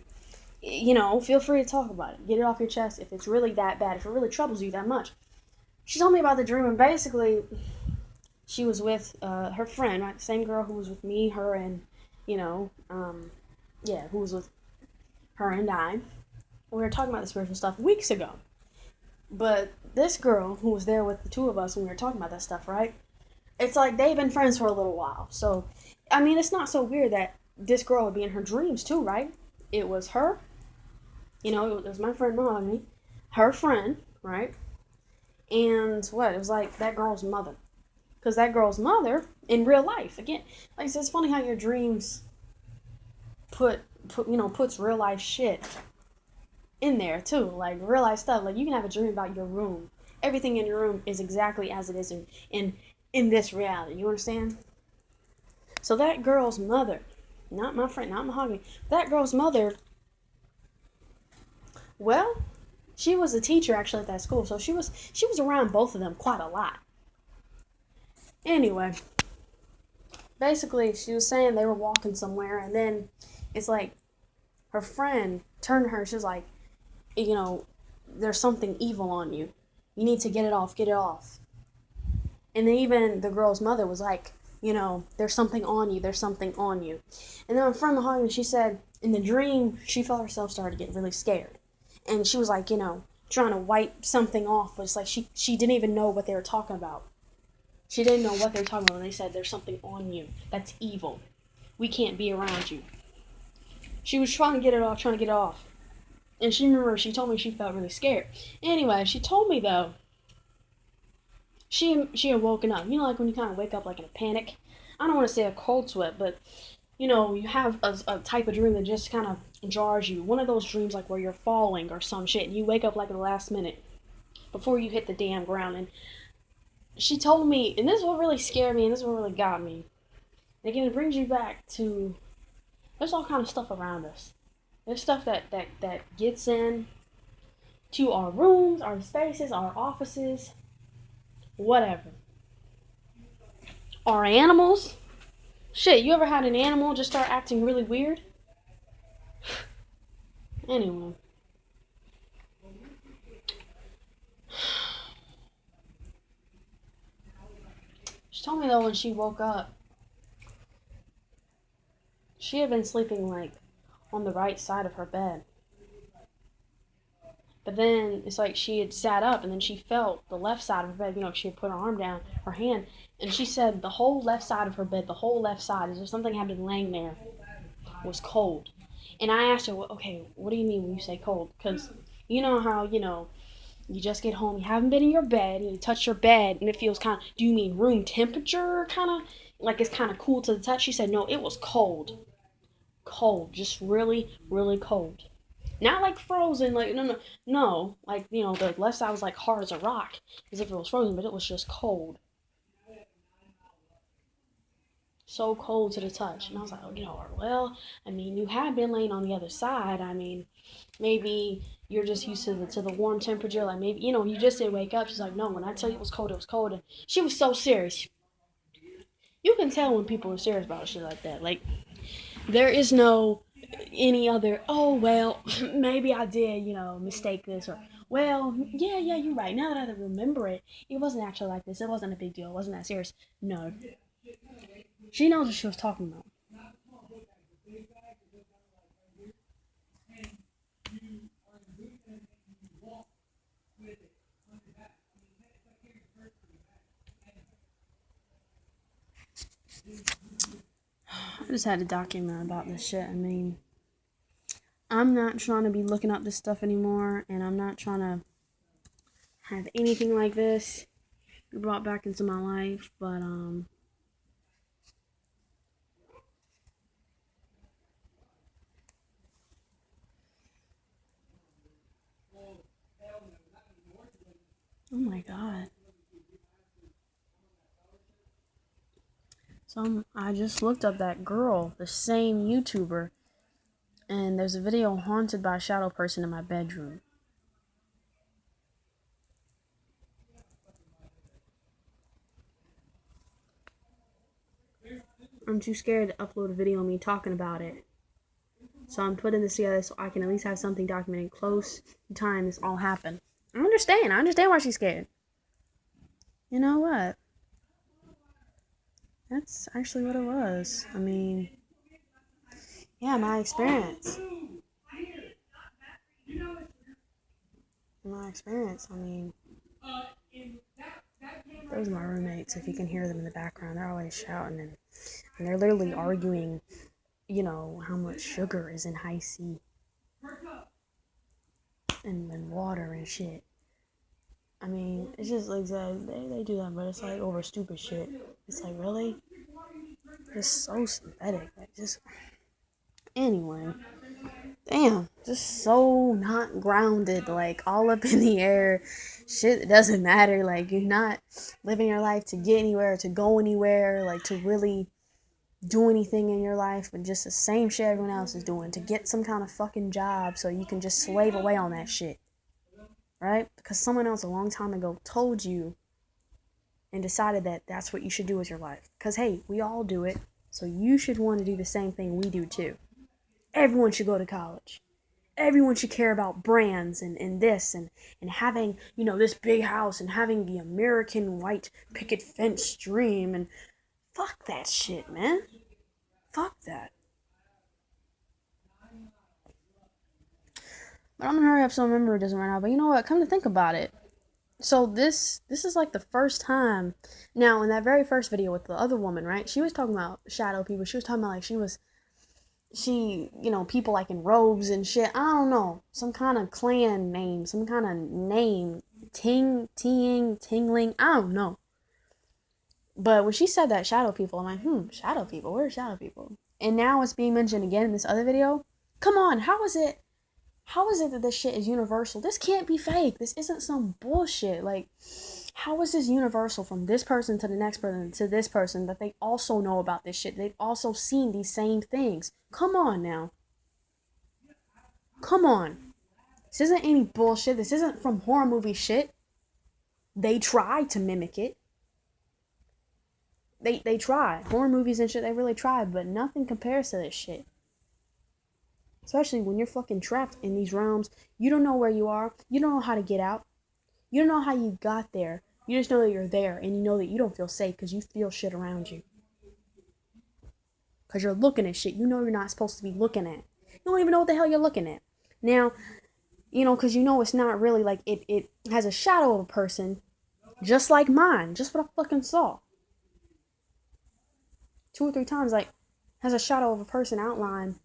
feel free to talk about it. Get it off your chest if it's really that bad, if it really troubles you that much. She told me about the dream, and basically, she was with her friend, right? The same girl who was with me, her, and, who was with her and I. We were talking about the spiritual stuff weeks ago. But this girl who was there with the two of us when we were talking about that stuff, right? It's like they've been friends for a little while. So, I mean, it's not so weird that this girl would be in her dreams too, right? It was her, it was my friend Mahogany, her friend, right? And what? It was like that girl's mother. Because that girl's mother, in real life, again, like I said, it's funny how your dreams puts real life shit in there too, like real life stuff. Like you can have a dream about your room. Everything in your room is exactly as it is in this reality. You understand? So that girl's mother, not my friend, not Mahogany, that girl's mother, well, she was a teacher actually at that school, so she was around both of them quite a lot. Anyway, basically she was saying they were walking somewhere, and then it's like her friend turned to her. She was like, there's something evil on you. You need to get it off, get it off. And then even the girl's mother was like, there's something on you, there's something on you. And then from the Mahogany, she said in the dream, she felt herself start to get really scared. And she was like, trying to wipe something off, but it's like she didn't even know what they were talking about. She didn't know what they were talking about when they said there's something on you that's evil. We can't be around you. She was trying to get it off, trying to get it off. And she told me she felt really scared. Anyway, she told me though, she had woken up. Like when you kind of wake up like in a panic. I don't want to say a cold sweat, but you have a type of dream that just kind of jars you. One of those dreams like where you're falling or some shit, and you wake up like in the last minute before you hit the damn ground. And she told me, and this is what really scared me, and this is what really got me. And again, it brings you back to there's all kind of stuff around us. There's stuff that gets in to our rooms, our spaces, our offices, whatever. Our animals. Shit, you ever had an animal just start acting really weird? Anyway. She told me though when she woke up, she had been sleeping like on the right side of her bed. But then it's like she had sat up and then she felt the left side of her bed. She had put her arm down, her hand, and she said the whole left side of her bed, the whole left side, as if something had been laying there, was cold. And I asked her, well, okay, what do you mean when you say cold? Because you know how, you just get home, you haven't been in your bed, and you touch your bed, and it feels kind of, do you mean room temperature, kind of? Like it's kind of cool to the touch? She said, no, it was cold. Cold. Just really, really cold. Not like frozen, like, no, no, no. Like, the left side was like hard as a rock, as if it was frozen, but it was just cold. So cold to the touch. And I was like, well, I mean, you have been laying on the other side. I mean, maybe you're just used to the warm temperature. Like maybe you just didn't wake up. She's like, no, when I tell you it was cold, it was cold. And she was so serious. You can tell when people are serious about shit like that. Like there is no any other. Oh well, maybe I did mistake this or. Well, yeah, you're right. Now that I remember it, it wasn't actually like this. It wasn't a big deal. It wasn't that serious. No, she knows what she was talking about. I just had to document about this shit. I mean, I'm not trying to be looking up this stuff anymore, and I'm not trying to have anything like this brought back into my life, but oh my god. So I just looked up that girl, the same YouTuber, and there's a video haunted by a shadow person in my bedroom. I'm too scared to upload a video of me talking about it. So I'm putting this together so I can at least have something documented close to time this all happened. I understand. I understand why she's scared. You know what? That's actually what it was. I mean, yeah, my experience. I mean, those are my roommates. If you can hear them in the background, they're always shouting and they're literally arguing, how much sugar is in high C and water and shit. I mean, it's just like they do that, but it's like over stupid shit. It's like, really? It's so synthetic. Like, just. Anyway. Damn. Just so not grounded. Like, all up in the air. Shit that doesn't matter. Like, you're not living your life to get anywhere, to go anywhere, like, to really do anything in your life, but just the same shit everyone else is doing. To get some kind of fucking job so you can just slave away on that shit. Right? Because someone else a long time ago told you and decided that that's what you should do with your life. Because, hey, we all do it, so you should want to do the same thing we do too. Everyone should go to college. Everyone should care about brands and this and having, this big house and having the American white picket fence dream and fuck that shit, man. Fuck that. But I'm gonna hurry up so my memory doesn't run out. But you know what? Come to think about it. So this is like the first time. Now in that very first video with the other woman, right? She was talking about shadow people. She was talking about like people like in robes and shit. I don't know. Some kind of clan name, some kind of name. Tingling. I don't know. But when she said that shadow people, I'm like, shadow people? Where are shadow people? And now it's being mentioned again in this other video. Come on, how is it that this shit is universal? This can't be fake. This isn't some bullshit. Like, how is this universal from this person to the next person to this person that they also know about this shit? They've also seen these same things. Come on now. Come on. This isn't any bullshit. This isn't from horror movie shit. They tried to mimic it. They tried. Horror movies and shit, they really tried, but nothing compares to this shit. Especially when you're fucking trapped in these realms. You don't know where you are. You don't know how to get out. You don't know how you got there. You just know that you're there, and you know that you don't feel safe because you feel shit around you. Because you're looking at shit you know you're not supposed to be looking at. You don't even know what the hell you're looking at. Now, You know, because you know it's not really like it has a shadow of a person, just like mine, just what I fucking saw. 2 or 3 times, like, has a shadow of a person outline.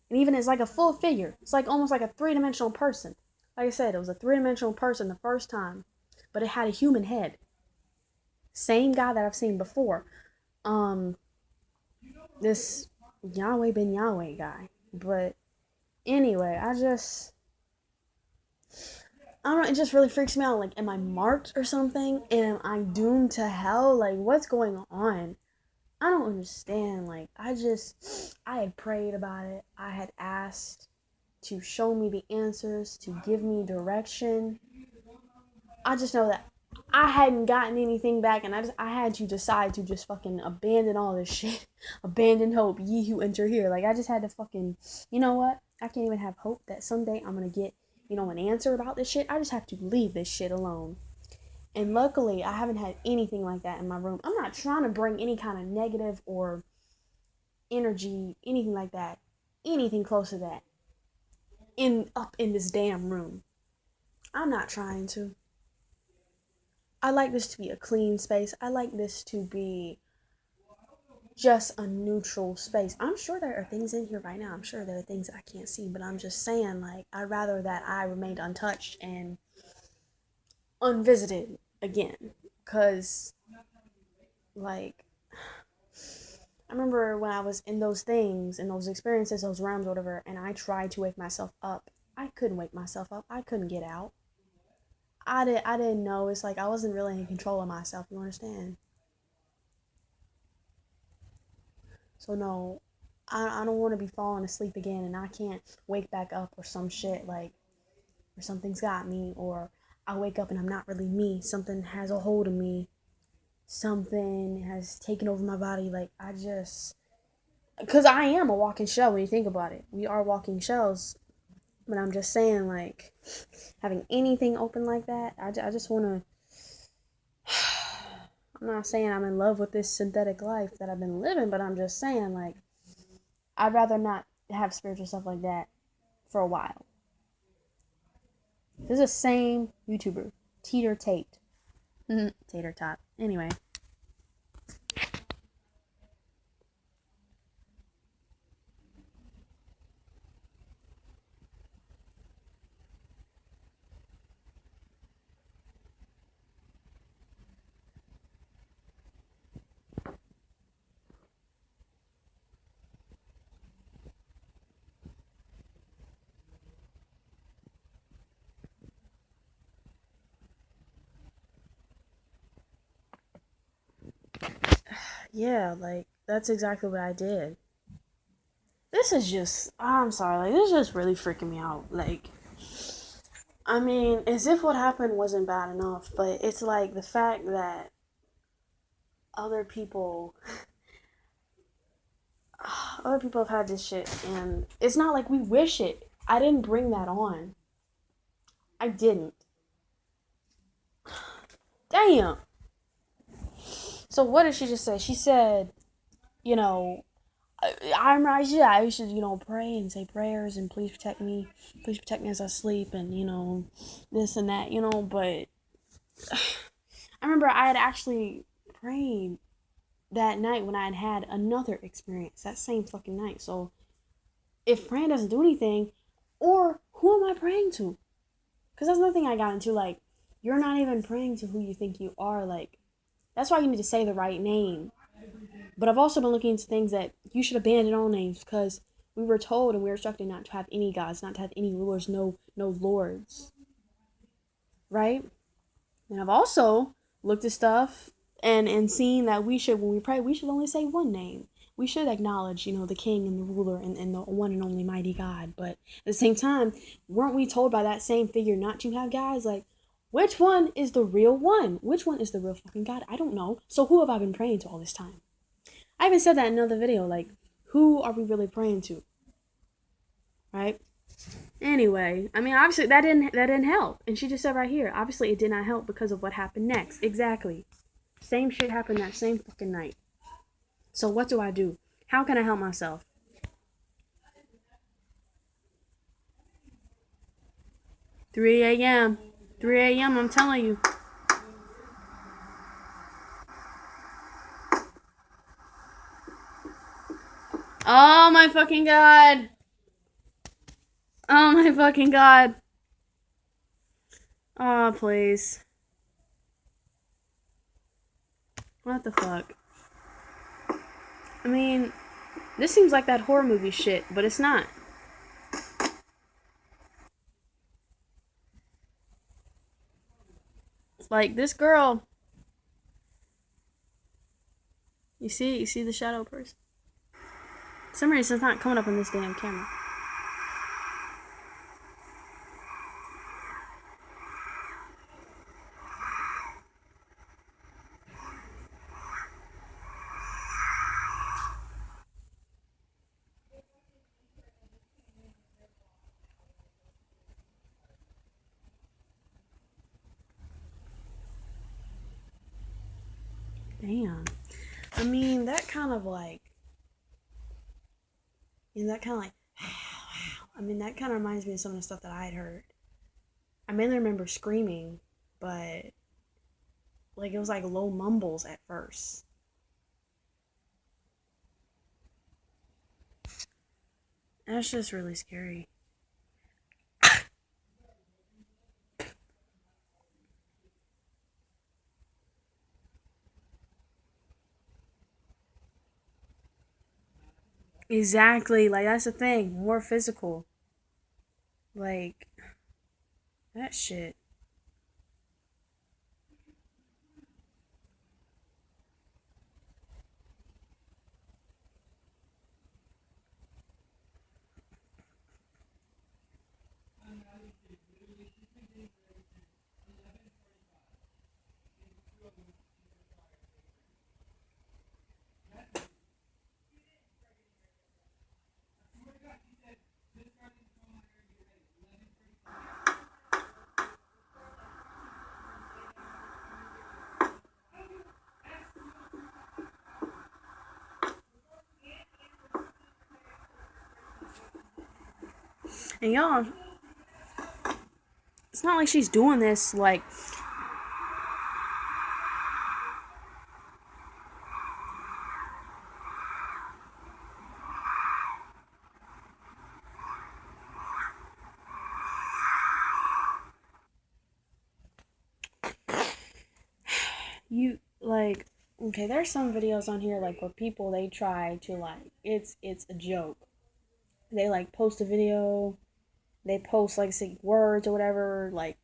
And even it's like a full figure. It's like almost like a 3-dimensional person. Like I said, it was a 3-dimensional person the first time, but it had a human head. Same guy that I've seen before. Um, this Yahweh Ben Yahweh guy. But anyway, I don't know, it just really freaks me out. Like, am I marked or something? Am I doomed to hell? Like, what's going on? I don't understand. Like, I had prayed about it. I had asked to show me the answers, to give me direction. I just know that I hadn't gotten anything back, and I had to decide to just fucking abandon all this shit. Abandon hope, ye who enter here. Like, I just had to fucking, you know what? I can't even have hope that someday I'm gonna get, an answer about this shit. I just have to leave this shit alone. And luckily, I haven't had anything like that in my room. I'm not trying to bring any kind of negative or energy, anything like that, anything close to that, up in this damn room. I'm not trying to. I like this to be a clean space. I like this to be just a neutral space. I'm sure there are things in here right now. I'm sure there are things I can't see, but I'm just saying, like, I'd rather that I remained untouched and unvisited again. Because, like, I remember when I was in those things, in those experiences, those realms, whatever, and I tried to wake myself up. I couldn't wake myself up. I couldn't get out. I didn't know. It's like I wasn't really in control of myself. You understand? So no, I don't want to be falling asleep again, and I can't wake back up or some shit like, or something's got me, or I wake up and I'm not really me. Something has a hold of me. Something has taken over my body. Like, because I am a walking shell when you think about it. We are walking shells. But I'm just saying, like, having anything open like that, I just want to. I'm not saying I'm in love with this synthetic life that I've been living, but I'm just saying, like, I'd rather not have spiritual stuff like that for a while. This is the same YouTuber, Teeter Tate. Tater Tot. Anyway. Yeah, like, that's exactly what I did. This is just, I'm sorry, like, this is just really freaking me out. Like, I mean, as if what happened wasn't bad enough, but it's like the fact that other people other people have had this shit, and it's not like we wish it. I didn't bring that on. I didn't. Damn. So what did she just say? She said, you know, I should, pray and say prayers and please protect me as I sleep, and this and that, But I remember I had actually prayed that night when I had had another experience that same fucking night. So if praying doesn't do anything, or who am I praying to? Because that's another thing I got into. Like, you're not even praying to who you think you are. Like, that's why you need to say the right name. But I've also been looking into things that you should abandon all names, because we were told and we were instructed not to have any gods, not to have any rulers, no lords. Right? And I've also looked at stuff and seen that when we pray, we should only say one name. We should acknowledge, the king and the ruler and the one and only mighty God. But at the same time, weren't we told by that same figure not to have gods? Like, which one is the real one? Which one is the real fucking God? I don't know. So who have I been praying to all this time? I even said that in another video. Like, who are we really praying to? Right? Anyway, I mean, obviously that didn't help. And she just said right here, obviously it did not help because of what happened next. Exactly. Same shit happened that same fucking night. So what do I do? How can I help myself? 3 a.m. 3 a.m. I'm telling you. Oh my fucking god. Oh my fucking god. Oh, please. What the fuck? I mean, this seems like that horror movie shit, but it's not. Like, this girl. You see the shadow person? For some reason, it's not coming up on this damn camera. Damn. I mean, that kind of like. That kind of like. I mean, that kind of reminds me of some of the stuff that I had heard. I mainly remember screaming, but like it was like low mumbles at first. That's just really scary. Exactly, like that's the thing. More physical. Like that shit. And y'all, it's not like she's doing this like you like okay, there's some videos on here like where people they try to like it's a joke. They like post a video, they post like say words or whatever, like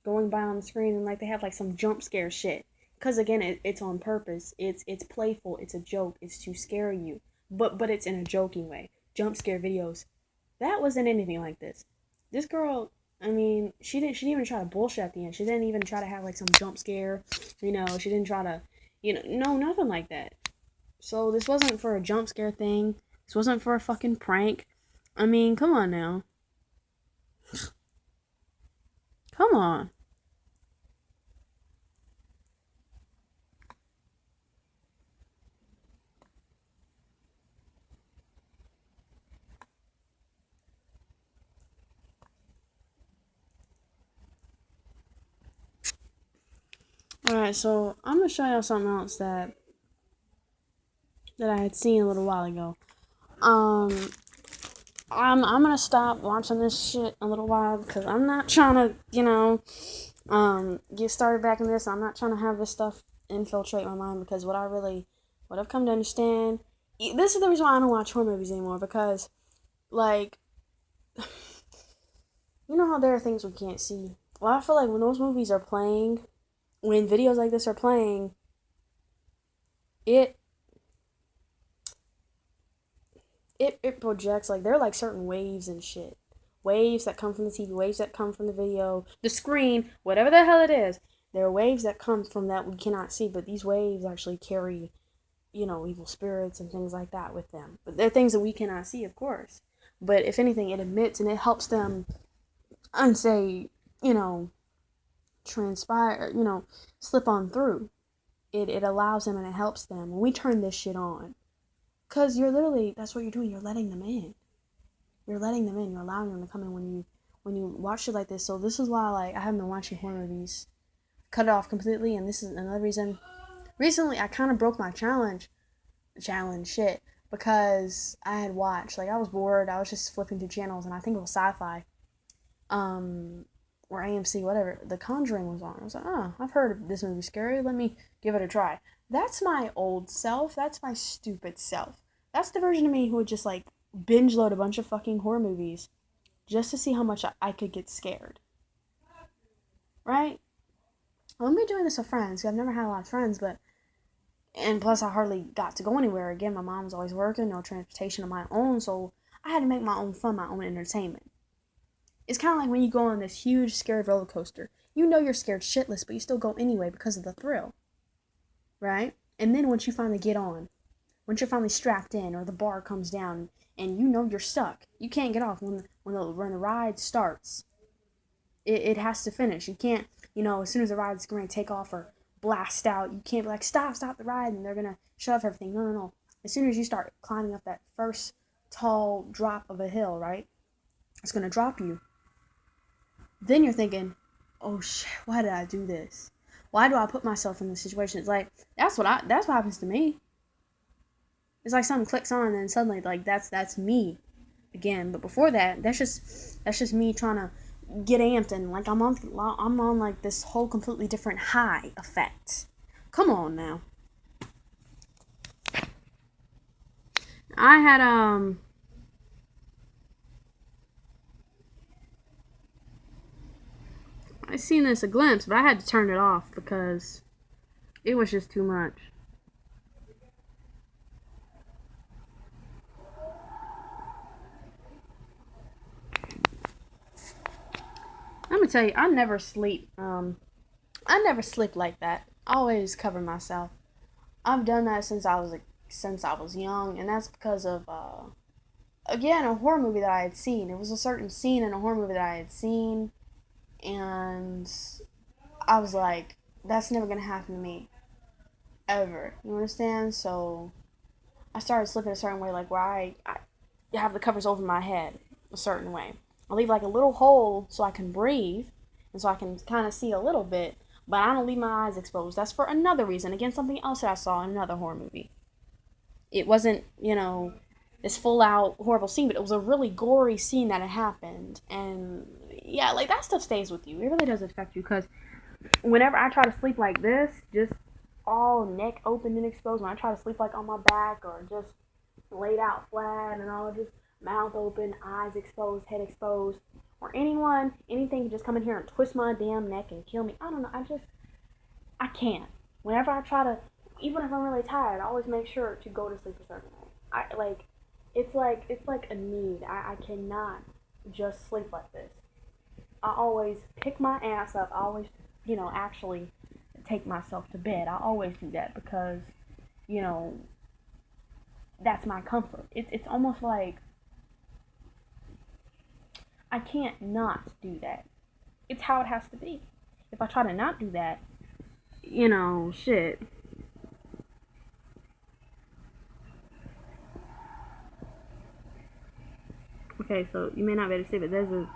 going by on the screen and like they have like some jump scare shit. Cause again, it's on purpose. It's playful. It's a joke. It's to scare you, but it's in a joking way. Jump scare videos. That wasn't anything like this. This girl, I mean, she didn't even try to bullshit at the end. She didn't even try to have like some jump scare. She didn't try to, no, nothing like that. So this wasn't for a jump scare thing. This wasn't for a fucking prank. I mean, come on now. Come on. Alright, so I'm gonna show y'all something else that I had seen a little while ago. Um, I'm gonna stop watching this shit a little while because I'm not trying to, get started back in this. I'm not trying to have this stuff infiltrate my mind because what I've come to understand, this is the reason why I don't watch horror movies anymore because, like, you know how there are things we can't see. Well, I feel like when those movies are playing, when videos like this are playing, it it projects like there are like certain waves and shit. Waves that come from the TV, waves that come from the video, the screen, whatever the hell it is. There are waves that come from that we cannot see, but these waves actually carry, evil spirits and things like that with them. But they're things that we cannot see, of course. But if anything, it emits and it helps them, and say, you know, transpire, slip on through. It allows them and it helps them. When we turn this shit on, because you're literally, that's what you're doing. You're letting them in. You're letting them in. You're allowing them to come in when you watch shit like this. So this is why like I haven't been watching horror movies. Cut it off completely, and this is another reason. Recently, I kind of broke my challenge shit because I had watched like I was bored. I was just flipping through channels, and I think it was Sci-Fi, um, or AMC, whatever. The Conjuring was on. I was like, oh, I've heard of this movie scary. Let me give it a try. That's my old self. That's my stupid self. That's the version of me who would just like binge load a bunch of fucking horror movies just to see how much I could get scared. Right? I'm gonna be doing this with friends. I've never had a lot of friends, but and plus I hardly got to go anywhere. Again, my mom was always working, no transportation of my own, so I had to make my own fun, my own entertainment. It's kind of like when you go on this huge scared roller coaster. You know you're scared shitless, but you still go anyway because of the thrill, right? And then once you finally get on, once you're finally strapped in, or the bar comes down, and you know you're stuck, you can't get off when the ride starts. It has to finish. You can't, as soon as the ride's going to take off or blast out, you can't be like, stop the ride, and they're going to shut off everything. No, no, no. As soon as you start climbing up that first tall drop of a hill, right? It's going to drop you. Then you're thinking, oh shit, why did I do this? Why do I put myself in this situation? It's like, that's what happens to me. It's like something clicks on and then suddenly like that's me again. But before that, that's just me trying to get amped and like I'm on like this whole completely different high effect. Come on now. I had I seen this a glimpse, but I had to turn it off because it was just too much. I'm gonna tell you, I never sleep. I never sleep like that. I always cover myself. I've done that since I was young, and that's because of again a horror movie that I had seen. It was a certain scene in a horror movie that I had seen, and I was like, that's never gonna happen to me ever. You understand? So I started sleeping a certain way, like where I have the covers over my head a certain way. I leave like a little hole so I can breathe and so I can kind of see a little bit, but I don't leave my eyes exposed. That's for another reason. Again, something else that I saw in another horror movie. It wasn't, this full out horrible scene, but it was a really gory scene that had happened. And yeah, like that stuff stays with you. It really does affect you because whenever I try to sleep like this, just all neck open and exposed, when I try to sleep like on my back or just laid out flat and all just mouth open, eyes exposed, head exposed, or anything can just come in here and twist my damn neck and kill me. I don't know. I can't. Whenever I try to, even if I'm really tired, I always make sure to go to sleep a certain way. It's like a need. I cannot just sleep like this. I always pick my ass up. I always, actually take myself to bed. I always do that because, you know, that's my comfort. It's almost like I can't not do that. It's how it has to be. If I try to not do that, shit. Okay, so you may not be able to see, but there's a.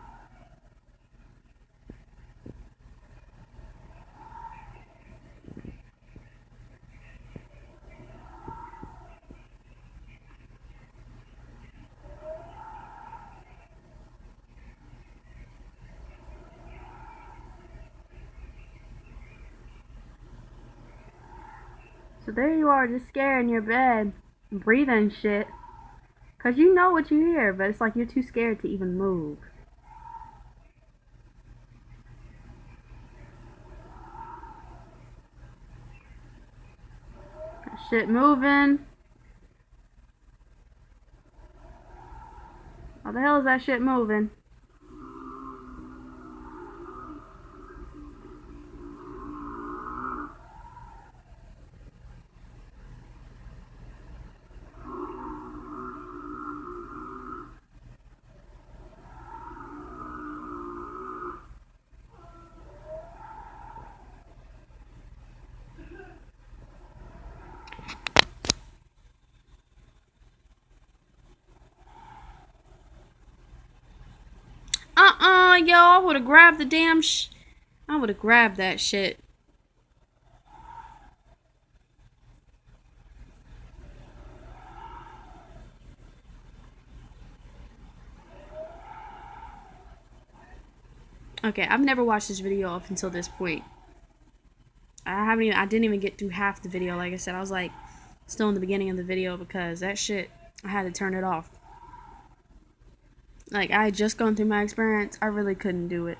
So there you are, just scared in your bed, breathing shit. Cause you know what you hear, but it's like you're too scared to even move. That shit moving. How the hell is that shit moving? like, yo, I would have grabbed the damn I would have grabbed that shit. Okay, I've never watched this video up until this point. I didn't even get through half the video. Like I said, I was like still in the beginning of the video because that shit, I had to turn it off. Like, I had just gone through my experience. I really couldn't do it.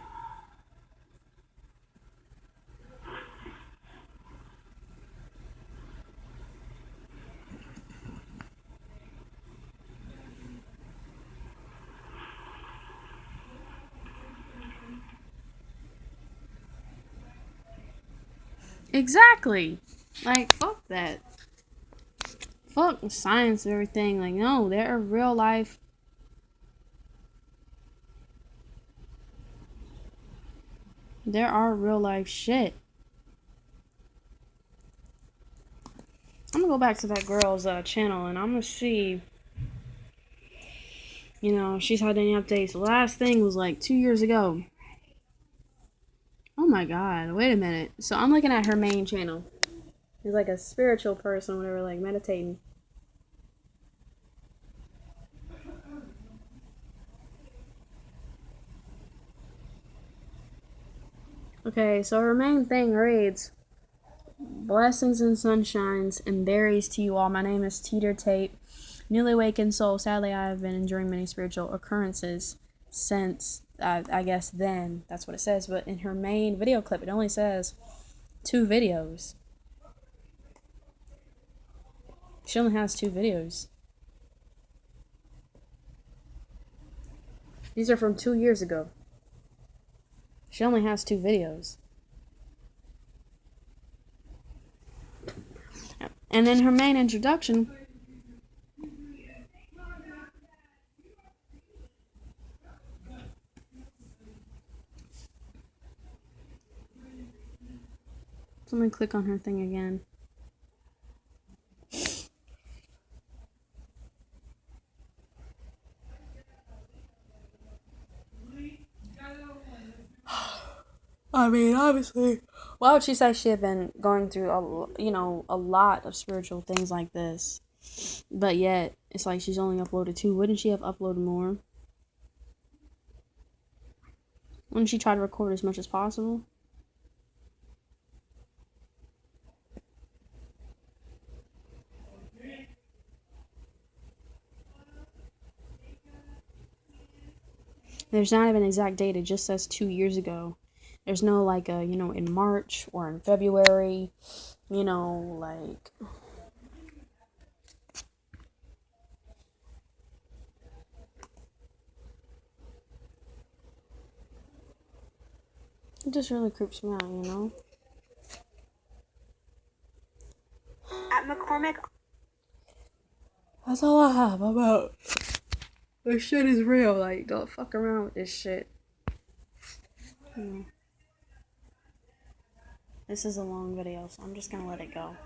Exactly. Like, fuck that. Fuck science and everything. Like, no, there are real life. There are real life shit. I'm gonna go back to that girl's channel and I'm gonna see, you know, if she's had any updates. The last thing was like 2 years ago. Oh my god, wait a minute. So I'm looking at her main channel. She's like a spiritual person, whatever, like meditating. Okay, so her main thing reads, blessings and sunshines and berries to you all. My name is Teeter Tate, newly awakened soul. Sadly, I have been enduring many spiritual occurrences since, I guess then. That's what it says. But in her main video clip, it only says 2 videos. She only has 2 videos. These are from 2 years ago. She only has 2 videos. And in her main introduction, let me click on her thing again. I mean, obviously, why would she say she had been going through a lot of spiritual things like this, but yet it's like she's only uploaded 2? Wouldn't she have uploaded more? Wouldn't she try to record as much as possible? There's not even an exact date. It just says 2 years ago. There's no like in March or in February, like. It just really creeps me out. At McCormick. That's all I have about this shit is real. Like, don't fuck around with this shit. This is a long video, so I'm just gonna let it go.